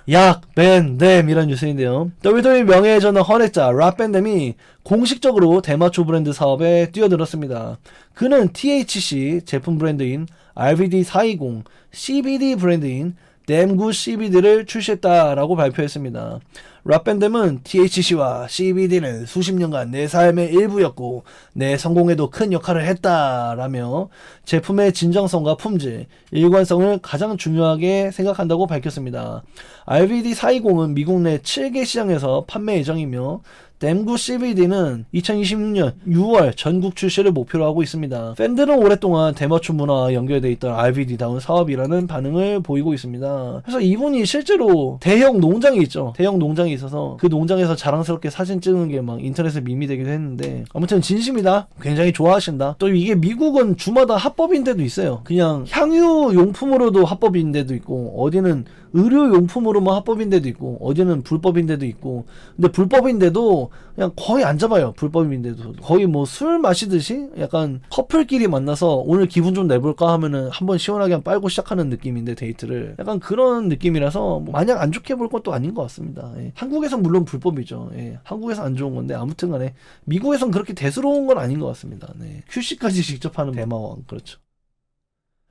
밴댐이라는 뉴스인데요. WWE 명예회전의 헌액자 락밴댐이 공식적으로 대마초 브랜드 사업에 뛰어들었습니다. 그는 THC 제품 브랜드인 RVD 420, CBD 브랜드인 댐굿 CBD를 출시했다라고 발표했습니다. 락밴댐은 THC와 CBD는 수십 년간 내 삶의 일부였고 내 성공에도 큰 역할을 했다라며 제품의 진정성과 품질, 일관성을 가장 중요하게 생각한다고 밝혔습니다. RVD 420은 미국 내 7개 시장에서 판매 예정이며 댐굿 CBD는 2026년 6월 전국 출시를 목표로 하고 있습니다. 팬들은 오랫동안 대마초 문화와 연결되어 있던 RVD다운 사업이라는 반응을 보이고 있습니다. 그래서 이분이 실제로 대형 농장이 있죠. 대형 농장이 있어서 그 농장에서 자랑스럽게 사진 찍는 게 막 인터넷에 밈이 되기도 했는데, 아무튼 진심이다. 굉장히 좋아하신다. 또 이게 미국은 주마다 합법인 데도 있어요. 그냥 향유 용품으로도 합법인 데도 있고, 어디는 의료용품으로만 합법인 데도 있고, 어디는 불법인 데도 있고. 근데 불법인데도 그냥 거의 안 잡아요. 불법인데도 거의 뭐 술 마시듯이 약간 커플끼리 만나서 오늘 기분 좀 내볼까 하면은 한번 시원하게 빨고 시작하는 느낌인데, 데이트를 약간 그런 느낌이라서 뭐 마냥 안 좋게 볼 것도 아닌 것 같습니다. 한국에선 물론 불법이죠. 한국에서 안 좋은 건데 아무튼 간에 미국에선 그렇게 대수로운 건 아닌 것 같습니다. QC까지 직접 하는 대마왕. 그렇죠.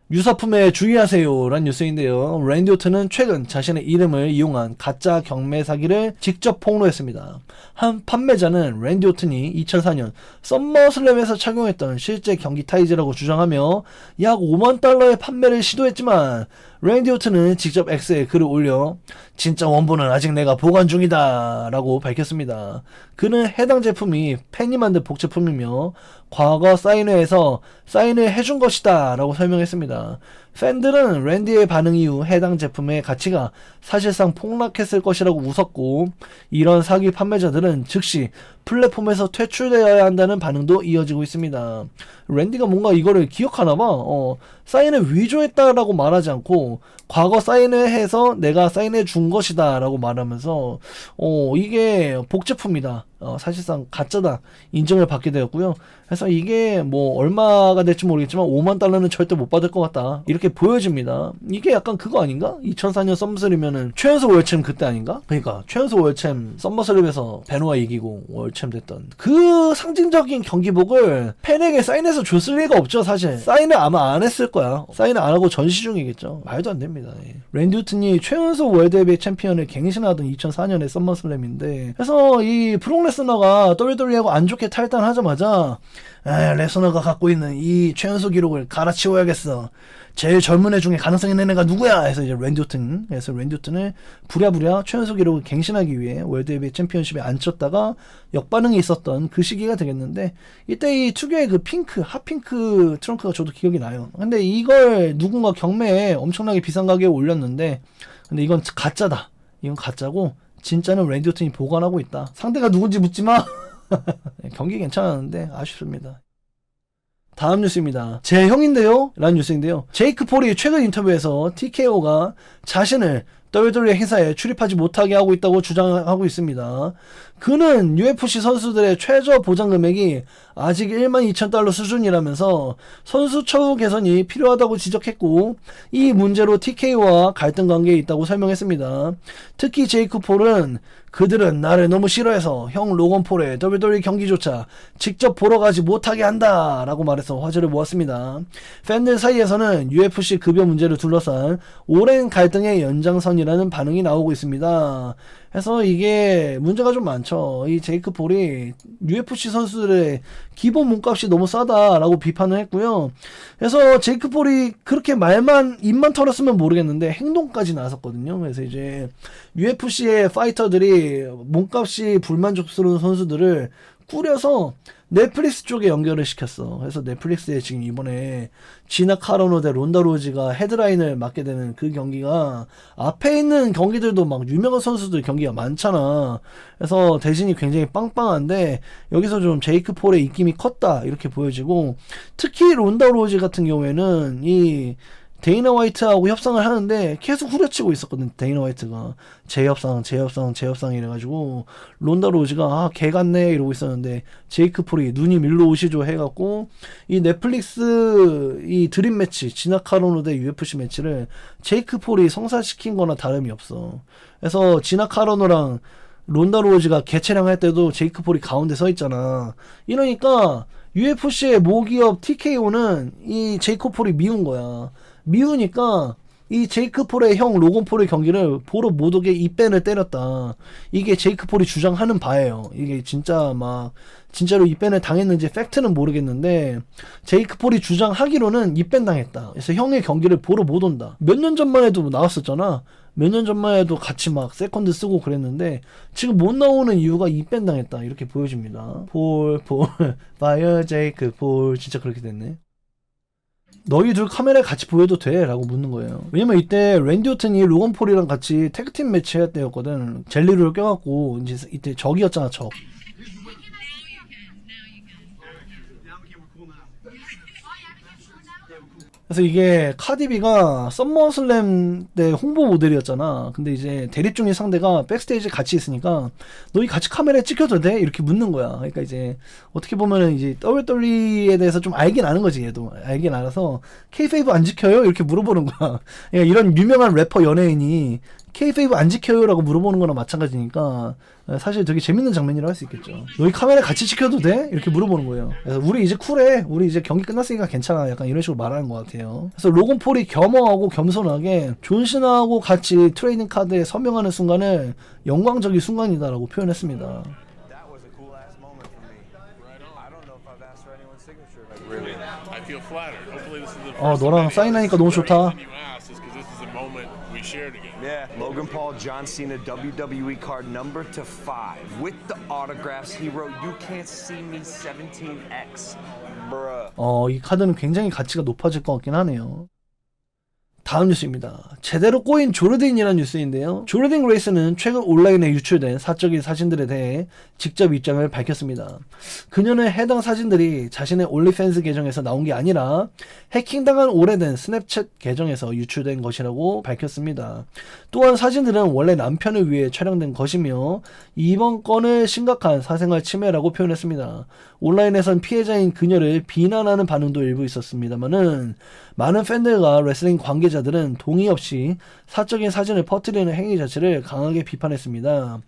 유사품에 주의하세요 란 뉴스인데요. 랜디 오튼은 최근 자신의 이름을 이용한 가짜 경매 사기를 직접 폭로했습니다. 한 판매자는 랜디 오튼이 2004년 썸머슬램에서 착용했던 실제 경기 타이즈라고 주장하며 약 5만 달러의 판매를 시도했지만, 랜디 오튼은 직접 X에 글을 올려 진짜 원본은 아직 내가 보관 중이다 라고 밝혔습니다. 그는 해당 제품이 팬이 만든 복제품이며 과거 사인회에서 사인을 해준 것이다 라고 설명했습니다. 팬들은 랜디의 반응 이후 해당 제품의 가치가 사실상 폭락했을 것이라고 웃었고, 이런 사기 판매자들은 즉시 플랫폼에서 퇴출되어야 한다는 반응도 이어지고 있습니다. 랜디가 뭔가 이거를 기억하나봐. 사인을 위조했다라고 말하지 않고 과거 사인을 해서 내가 사인해 준 것이다 라고 말하면서 이게 복제품이다 사실상 가짜다 인정을 받게 되었고요. 그래서 이게 뭐 얼마가 될지 모르겠지만 5만 달러는 절대 못 받을 것 같다 이렇게 보여집니다. 이게 약간 그거 아닌가? 2004년 썸머슬립이면은 최연소 월챔 그때 아닌가? 그러니까 최연소 월챔 썸머슬립에서 베노아 이기고 월챔 됐던 그 상징적인 경기복을 팬에게 사인해서 줬을 리가 없죠. 사실 사인을 아마 안 했을 거야. 사인을 안 하고 전시 중이겠죠. 말도 안 됩니다. 랜디 오튼이 최연소 월드 헤비웨이트 챔피언을 갱신하던 2004년의 썸머슬램인데, 그래서 이 브록 레스너가 WWE하고 안 좋게 탈단하자마자 레스너가 갖고 있는 이 최연소 기록을 갈아치워야겠어. 제일 젊은 애 중에 가능성 있는 애가 누구야? 해서 이제 랜디 오튼, 그래서 랜디 오튼을 부랴부랴 최연소 기록을 갱신하기 위해 월드 헤비웨이트 챔피언십에 앉혔다가 역반응이 있었던 그 시기가 되겠는데, 이때 이 특유의 그 핑크, 핫핑크 트렁크가 저도 기억이 나요. 근데 이걸 누군가 경매에 엄청나게 비싼 가격에 올렸는데, 근데 이건 가짜다. 이건 가짜고 진짜는 랜디 오튼이 보관하고 있다. 상대가 누군지 묻지 마. 경기 괜찮았는데 아쉽습니다. 다음 뉴스입니다. 제 형인데요? 라는 뉴스인데요. 제이크 폴이 최근 인터뷰에서 TKO가 자신을 WWE 행사에 출입하지 못하게 하고 있다고 주장하고 있습니다. 그는 UFC 선수들의 최저 보장 금액이 아직 12,000달러 수준이라면서 선수 처우 개선이 필요하다고 지적했고, 이 문제로 TKO와 갈등 관계에 있다고 설명했습니다. 특히 제이크 폴은 그들은 나를 너무 싫어해서 형 로건 폴의 WWE 경기조차 직접 보러 가지 못하게 한다 라고 말해서 화제를 모았습니다. 팬들 사이에서는 UFC 급여 문제를 둘러싼 오랜 갈등의 연장선이라는 반응이 나오고 있습니다. 그래서 이게 문제가 좀 많죠. 이 제이크 폴이 UFC 선수들의 기본 몸값이 너무 싸다라고 비판을 했고요. 그래서 제이크 폴이 그렇게 입만 털었으면 모르겠는데 행동까지 나섰거든요. 그래서 이제 UFC의 파이터들이 몸값이 불만족스러운 선수들을 꾸려서 넷플릭스 쪽에 연결을 시켰어. 그래서 넷플릭스에 지금 이번에 지나 카로노 대 론다 로지가 헤드라인을 맡게 되는 그 경기가, 앞에 있는 경기들도 막 유명한 선수들 경기가 많잖아. 그래서 대신이 굉장히 빵빵한데 여기서 좀 제이크 폴의 입김이 컸다 이렇게 보여지고, 특히 론다 로지 같은 경우에는 이 데이나 화이트하고 협상을 하는데 계속 후려치고 있었거든. 데이나 화이트가 재협상 이래가지고 론다 로지가 개 같네 이러고 있었는데, 제이크 폴이 눈이 밀러 오시죠 해갖고 이 넷플릭스 이 드림 매치 지나 카로노 대 UFC 매치를 제이크 폴이 성사시킨 거나 다름이 없어. 그래서 지나 카로노랑 론다 로지가 개체량 할 때도 제이크 폴이 가운데 서 있잖아. 이러니까 UFC의 모기업 TKO는 이 제이크 폴이 미운 거야. 미우니까 이 제이크 폴의 형 로건 폴의 경기를 보러 못 오게 입밴을 때렸다. 이게 제이크 폴이 주장하는 바예요. 이게 진짜로 입밴을 당했는지 팩트는 모르겠는데, 제이크 폴이 주장하기로는 입밴 당했다. 그래서 형의 경기를 보러 못 온다. 몇 년 전만 해도 나왔었잖아. 몇 년 전만 해도 같이 막 세컨드 쓰고 그랬는데 지금 못 나오는 이유가 입밴 당했다 이렇게 보여집니다. 파이어 제이크 폴 진짜 그렇게 됐네. 너희 둘 카메라에 같이 보여도 돼? 라고 묻는 거예요. 왜냐면 이때 랜디 오튼이 로건 폴이랑 같이 태그팀 매치 할 때였거든. 젤리를 껴갖고 이제 이때 적이었잖아, 적. 그래서 이게 카디비가 썸머슬램 때 홍보 모델이었잖아. 근데 이제 대립 중인 상대가 백스테이지 같이 있으니까 너희 같이 카메라에 찍혀도 돼? 이렇게 묻는 거야. 그러니까 이제 어떻게 보면은 이제 WWE에 대해서 좀 알긴 아는 거지. 얘도 알긴 알아서 K페이브 안 지켜요? 이렇게 물어보는 거야. 그러니까 이런 유명한 래퍼 연예인이 K페이브 안 지켜요? 라고 물어보는 거랑 마찬가지니까 사실 되게 재밌는 장면이라고 할 수 있겠죠. 너희 카메라 같이 지켜도 돼? 이렇게 물어보는 거예요. 그래서 우리 이제 쿨해. 우리 이제 경기 끝났으니까 괜찮아. 약간 이런 식으로 말하는 것 같아요. 그래서 로건 폴이 겸허하고 겸손하게 존시나하고 같이 트레이딩 카드에 서명하는 순간을 영광적인 순간이다라고 표현했습니다. 너랑 사인하니까 너무 좋다. Yeah, Logan Paul, John Cena, WWE card number to 5 with the autographs he wrote. You can't see me 17X, bruh. 이 카드는 굉장히 가치가 높아질 것 같긴 하네요. 다음 뉴스입니다. 제대로 꼬인 조르딘이라는 뉴스인데요. 조르딘 그레이스는 최근 온라인에 유출된 사적인 사진들에 대해 직접 입장을 밝혔습니다. 그녀는 해당 사진들이 자신의 올리팬스 계정에서 나온 게 아니라 해킹당한 오래된 스냅챗 계정에서 유출된 것이라고 밝혔습니다. 또한 사진들은 원래 남편을 위해 촬영된 것이며 이번 건을 심각한 사생활 침해라고 표현했습니다. 온라인에선 피해자인 그녀를 비난하는 반응도 일부 있었습니다만은 많은 팬들과 레슬링 관계자들은 동의 없이 사적인 사진을 퍼뜨리는 행위 자체를 강하게 비판했습니다.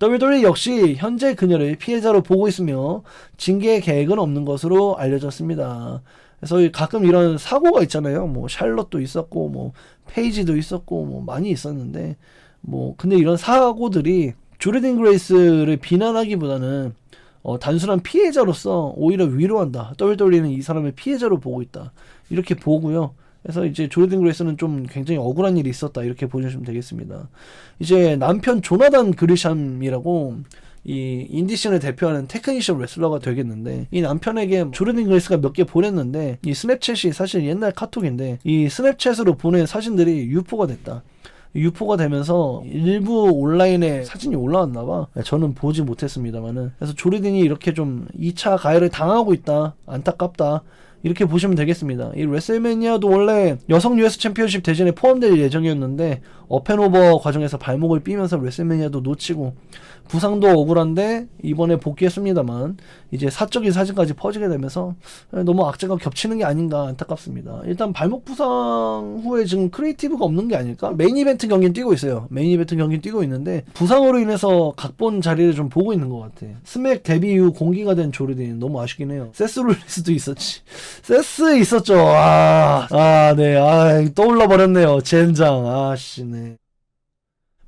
WWE 역시 현재 그녀를 피해자로 보고 있으며 징계 계획은 없는 것으로 알려졌습니다. 그래서 가끔 이런 사고가 있잖아요. 뭐 샬럿도 있었고 뭐 페이지도 있었고 뭐 많이 있었는데 뭐 근데 이런 사고들이 조르딘 그레이스를 비난하기보다는 단순한 피해자로서 오히려 위로한다. WWE는 이 사람을 피해자로 보고 있다. 이렇게 보고요. 그래서 이제 조르딘 그레이스는 좀 굉장히 억울한 일이 있었다. 이렇게 보시면 되겠습니다. 이제 남편 조나단 그리샴이라고 이 인디씬을 대표하는 테크니션 레슬러가 되겠는데 이 남편에게 조르딘 그레이스가 몇 개 보냈는데 이 스냅챗이 사실 옛날 카톡인데 이 스냅챗으로 보낸 사진들이 유포가 됐다. 유포가 되면서 일부 온라인에 사진이 올라왔나봐. 저는 보지 못했습니다만은. 그래서 조르딘이 이렇게 좀 2차 가해를 당하고 있다. 안타깝다. 이렇게 보시면 되겠습니다. 이 레슬매니아도 원래 여성 US 챔피언십 대전에 포함될 예정이었는데 업앤오버 과정에서 발목을 삐면서 레슬매니아도 놓치고 부상도 억울한데 이번에 복귀했습니다만 이제 사적인 사진까지 퍼지게 되면서 너무 악재가 겹치는 게 아닌가 안타깝습니다. 일단 발목 부상 후에 지금 크리에이티브가 없는 게 아닐까? 메인 이벤트 경기는 뛰고 있어요. 메인 이벤트 경기는 뛰고 있는데 부상으로 인해서 각본 자리를 좀 보고 있는 것 같아. 스맥 데뷔 이후 공기가 된 조르딘 너무 아쉽긴 해요. 세스 롤리스도 있었지. 세스 있었죠. 네. 떠올라 버렸네요. 젠장. 네.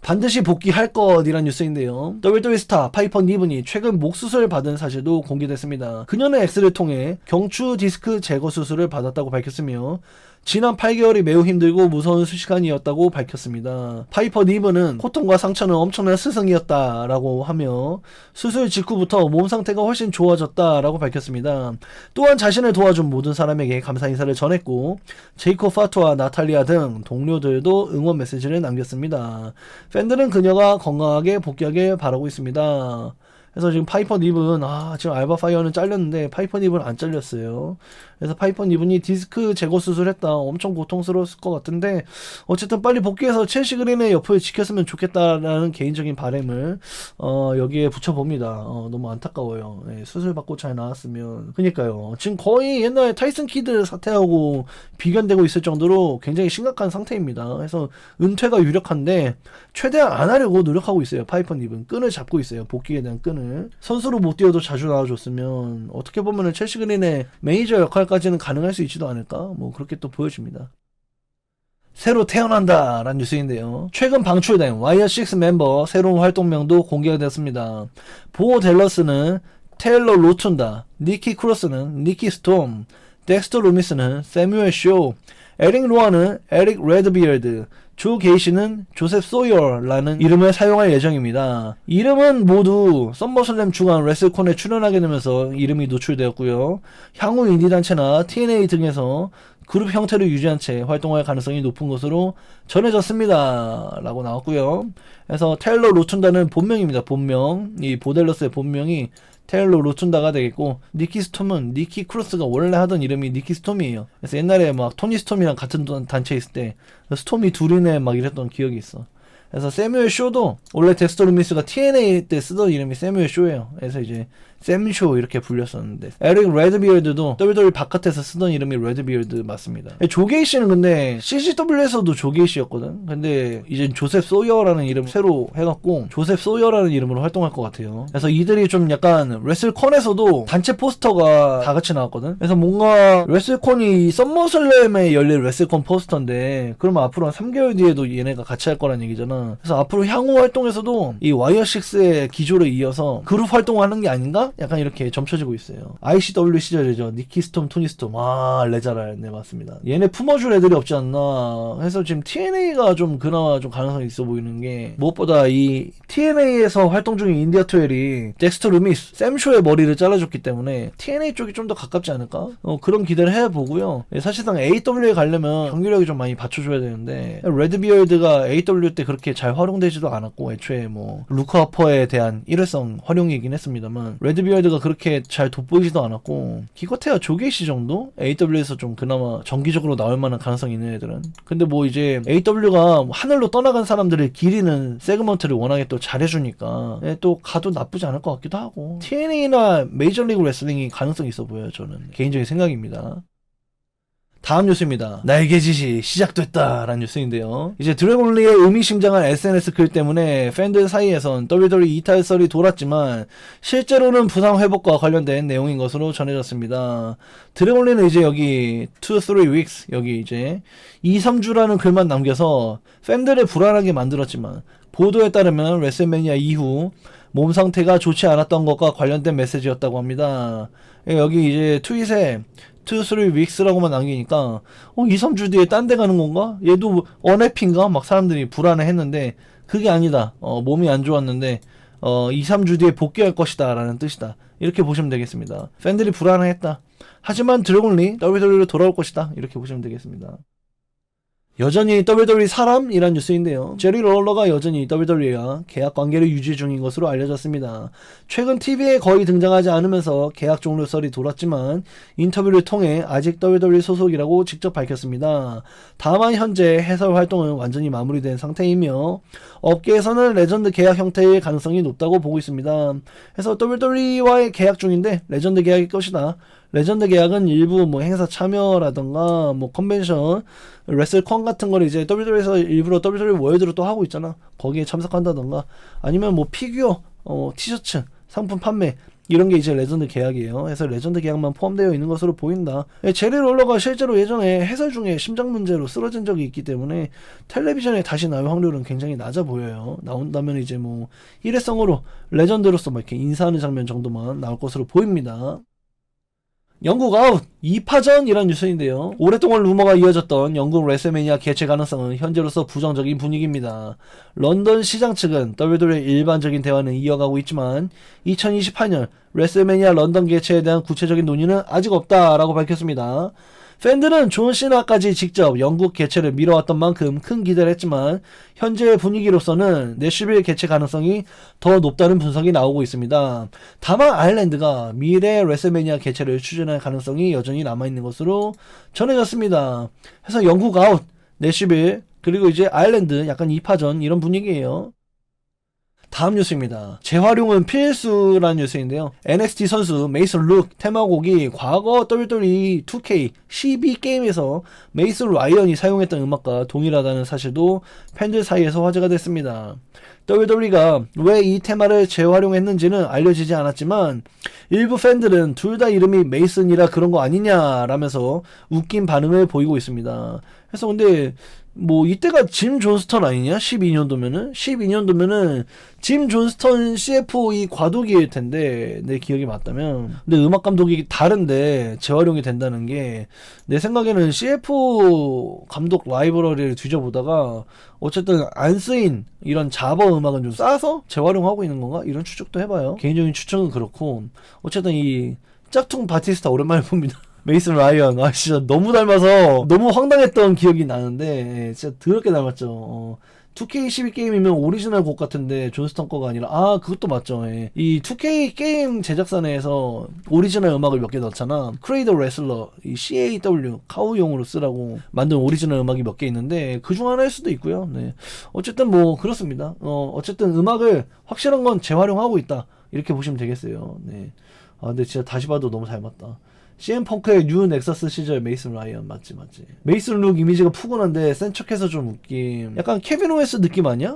반드시 복귀할 것이란 뉴스인데요. WWE 스타 파이퍼 니븐이 최근 목 수술을 받은 사실도 공개됐습니다. 그녀는 X를 통해 경추 디스크 제거 수술을 받았다고 밝혔으며 지난 8개월이 매우 힘들고 무서운 시간이었다고 밝혔습니다. 파이퍼 니븐은 고통과 상처는 엄청난 스승이었다라고 하며 수술 직후부터 몸 상태가 훨씬 좋아졌다라고 밝혔습니다. 또한 자신을 도와준 모든 사람에게 감사 인사를 전했고 제이콥 파투와 나탈리아 등 동료들도 응원 메시지를 남겼습니다. 팬들은 그녀가 건강하게 복귀하길 바라고 있습니다. 그래서 지금 파이퍼 니븐 지금 알바 파이어는 잘렸는데 파이퍼 니븐 안 잘렸어요. 그래서 파이퍼 니븐이 디스크 제거 수술했다. 엄청 고통스러웠을 것 같은데 어쨌든 빨리 복귀해서 첼시 그린의 옆을 지켰으면 좋겠다라는 개인적인 바람을 여기에 붙여봅니다. 너무 안타까워요. 네, 수술 받고 잘 나왔으면. 그니까요. 지금 거의 옛날 타이슨 키드 사태하고 비견되고 있을 정도로 굉장히 심각한 상태입니다. 그래서 은퇴가 유력한데 최대한 안 하려고 노력하고 있어요. 파이퍼 니븐 끈을 잡고 있어요. 복귀에 대한 끈을. 선수로 못 뛰어도 자주 나와줬으면 어떻게 보면은 첼시 그린의 매니저 역할까지는 가능할 수 있지도 않을까? 뭐 그렇게 또 보여집니다. 새로 태어난다 라는 뉴스인데요. 최근 방출된 와이어6 멤버 새로운 활동명도 공개가 되었습니다. 보 댈러스는 테일러 로툰다, 니키 크로스는 니키 스톰, 덱스터 루미스는 세뮤엘 쇼, 에릭 로아는 에릭 레드비어드, 조 게이시는 조셉 소이어라는 이름을 사용할 예정입니다. 이름은 모두 썸머슬램 주간 레슬콘에 출연하게 되면서 이름이 노출되었고요. 향후 인디단체나 TNA 등에서 그룹 형태를 유지한 채 활동할 가능성이 높은 것으로 전해졌습니다. 라고 나왔고요. 그래서 테일러 로툰다는 본명입니다. 본명. 이 보델러스의 본명이 테일러 로툰다가 되겠고 니키 스톰은 니키 크로스가 원래 하던 이름이 니키 스톰이에요. 그래서 옛날에 막 토니 스톰이랑 같은 단체에 있을 때 스톰이 둘이네 막 이랬던 기억이 있어. 그래서 세뮤엘 쇼도 원래 덱스터 루미스가 TNA 때 쓰던 이름이 세뮤엘 쇼예요. 그래서 이제 샘쇼 이렇게 불렸었는데 에릭 레드비어드도 WWE 바깥에서 쓰던 이름이 레드비어드 맞습니다. 조 게이시는 근데 CCW에서도 조 게이시였거든. 근데 이제 조셉 소이어라는 이름 새로 해갖고 조셉 소이어라는 이름으로 활동할 것 같아요. 그래서 이들이 좀 약간 레슬콘에서도 단체 포스터가 다 같이 나왔거든. 그래서 뭔가 레슬콘이 썸머슬램에 열릴 레슬콘 포스터인데 그러면 앞으로 한 3개월 뒤에도 얘네가 같이 할 거란 얘기잖아. 그래서 앞으로 향후 활동에서도 이 와이어6의 기조를 이어서 그룹 활동을 하는 게 아닌가? 약간 이렇게 점쳐지고 있어요. ICW 시절이죠. 니키스톰, 토니스톰. 아, 레자랄. 네, 맞습니다. 얘네 품어줄 애들이 없지 않나 해서 지금 TNA가 좀 그나마 좀 가능성이 있어 보이는 게, 무엇보다 이 TNA에서 활동 중인 인디아 토엘이 덱스터 루미스, 샘쇼의 머리를 잘라줬기 때문에 TNA 쪽이 좀 더 가깝지 않을까? 그런 기대를 해보고요. 사실상 AW에 가려면 경기력이 좀 많이 받쳐줘야 되는데, 레드비어드가 AW 때 그렇게 잘 활용되지도 않았고, 애초에 뭐 루크 하퍼에 대한 일회성 활용이긴 했습니다만 레드비어드가 그렇게 잘 돋보이지도 않았고, 기껏해야 조게이시 정도? AW에서 좀 그나마 정기적으로 나올 만한 가능성이 있는 애들은. 근데 뭐 이제 AW가 하늘로 떠나간 사람들을 기리는 세그먼트를 워낙에 또 잘해주니까 또 가도 나쁘지 않을 것 같기도 하고, TNA나 메이저리그 레슬링이 가능성이 있어 보여요. 저는 개인적인 생각입니다. 다음 뉴스입니다. 날개짓이 시작됐다라는 뉴스인데요. 이제 드래곤리의 의미심장한 SNS 글 때문에 팬들 사이에선 WWE 이탈설이 돌았지만 실제로는 부상 회복과 관련된 내용인 것으로 전해졌습니다. 드래곤리는 이제 여기 2-3 weeks 여기 이제 2-3주라는 글만 남겨서 팬들을 불안하게 만들었지만, 보도에 따르면 레슬매니아 이후 몸 상태가 좋지 않았던 것과 관련된 메시지였다고 합니다. 여기 이제 트윗에 2-3 weeks라고만 남기니까 2-3주 뒤에 딴 데 가는 건가? 얘도 언해피인가? 막 사람들이 불안해 했는데 그게 아니다. 몸이 안 좋았는데 2-3주 뒤에 복귀할 것이다 라는 뜻이다. 이렇게 보시면 되겠습니다. 팬들이 불안해했다. 하지만 드래곤리 WWE로 돌아올 것이다. 이렇게 보시면 되겠습니다. 여전히 WWE 사람이란 뉴스인데요. 제리 롤러가 여전히 WWE와 계약 관계를 유지 중인 것으로 알려졌습니다. 최근 TV에 거의 등장하지 않으면서 계약 종료 썰이 돌았지만 인터뷰를 통해 아직 WWE 소속이라고 직접 밝혔습니다. 다만 현재 해설 활동은 완전히 마무리된 상태이며 업계에서는 레전드 계약 형태의 가능성이 높다고 보고 있습니다. 그래서 WWE와의 계약 중인데 레전드 계약일 것이다. 레전드 계약은 일부 뭐 행사 참여라던가 뭐 컨벤션, 레슬콘 같은 걸 이제 WWE에서 일부러 WWE 월드로 또 하고 있잖아. 거기에 참석한다던가 아니면 뭐 피규어, 티셔츠, 상품 판매 이런 게 이제 레전드 계약이에요. 그래서 레전드 계약만 포함되어 있는 것으로 보인다. 제리 롤러가 실제로 예전에 해설 중에 심장 문제로 쓰러진 적이 있기 때문에 텔레비전에 다시 나올 확률은 굉장히 낮아 보여요. 나온다면 이제 뭐 일회성으로 레전드로서 막 이렇게 인사하는 장면 정도만 나올 것으로 보입니다. 영국 아웃 2파전이라는 뉴스인데요. 오랫동안 루머가 이어졌던 영국 레슬매니아 개최 가능성은 현재로서 부정적인 분위기입니다. 런던 시장 측은 WWE의 일반적인 대화는 이어가고 있지만 2028년 레슬매니아 런던 개최에 대한 구체적인 논의는 아직 없다라고 밝혔습니다. 팬들은 존 시나까지 직접 영국 개최를 미뤄왔던 만큼 큰 기대를 했지만 현재의 분위기로서는 내슈빌 개최 가능성이 더 높다는 분석이 나오고 있습니다. 다만 아일랜드가 미래 레슬매니아 개최를 추진할 가능성이 여전히 남아있는 것으로 전해졌습니다. 그래서 영국 아웃, 내슈빌, 그리고 이제 아일랜드 약간 2파전 이런 분위기예요. 다음 뉴스입니다. 재활용은 필수라는 뉴스인데요. NXT 선수 메이슨 룩 테마곡이 과거 WWE 2K 12 게임에서 메이슨 라이언이 사용했던 음악과 동일하다는 사실도 팬들 사이에서 화제가 됐습니다. WWE가 왜 이 테마를 재활용했는지는 알려지지 않았지만 일부 팬들은 둘 다 이름이 메이슨이라 그런 거 아니냐라면서 웃긴 반응을 보이고 있습니다. 그래서 근데 뭐 이때가 짐 존스턴 아니냐? 12년도면은 짐 존스턴 CFO 이 과도기일 텐데 내 기억이 맞다면. 근데 음악 감독이 다른데 재활용이 된다는 게 내 생각에는 CFO 감독 라이브러리를 뒤져보다가 어쨌든 안 쓰인 이런 자버 음악은 좀 싸서 재활용하고 있는 건가? 이런 추측도 해봐요. 개인적인 추측은 그렇고 어쨌든 이 짝퉁 바티스타 오랜만에 봅니다. 메이슨 라이언, 진짜 너무 닮아서 너무 황당했던 기억이 나는데 진짜 더럽게 닮았죠. 2K12 게임이면 오리지널 곡 같은데 존스턴 거가 아니라 그것도 맞죠. 이 2K 게임 제작사 내에서 오리지널 음악을 몇 개 넣잖아. 크레이더 레슬러, 이 CAW 카우용으로 쓰라고 만든 오리지널 음악이 몇 개 있는데 그중 하나일 수도 있고요. 네. 어쨌든 뭐 그렇습니다. 어쨌든 음악을 확실한 건 재활용하고 있다 이렇게 보시면 되겠어요. 네. 근데 진짜 다시 봐도 너무 닮았다. CM 펑크의 뉴 넥서스 시절 메이슨 라이언 맞지. 메이슨 룩 이미지가 푸근한데 센 척해서 좀 웃김. 약간 케빈 오웨스 느낌 아니야?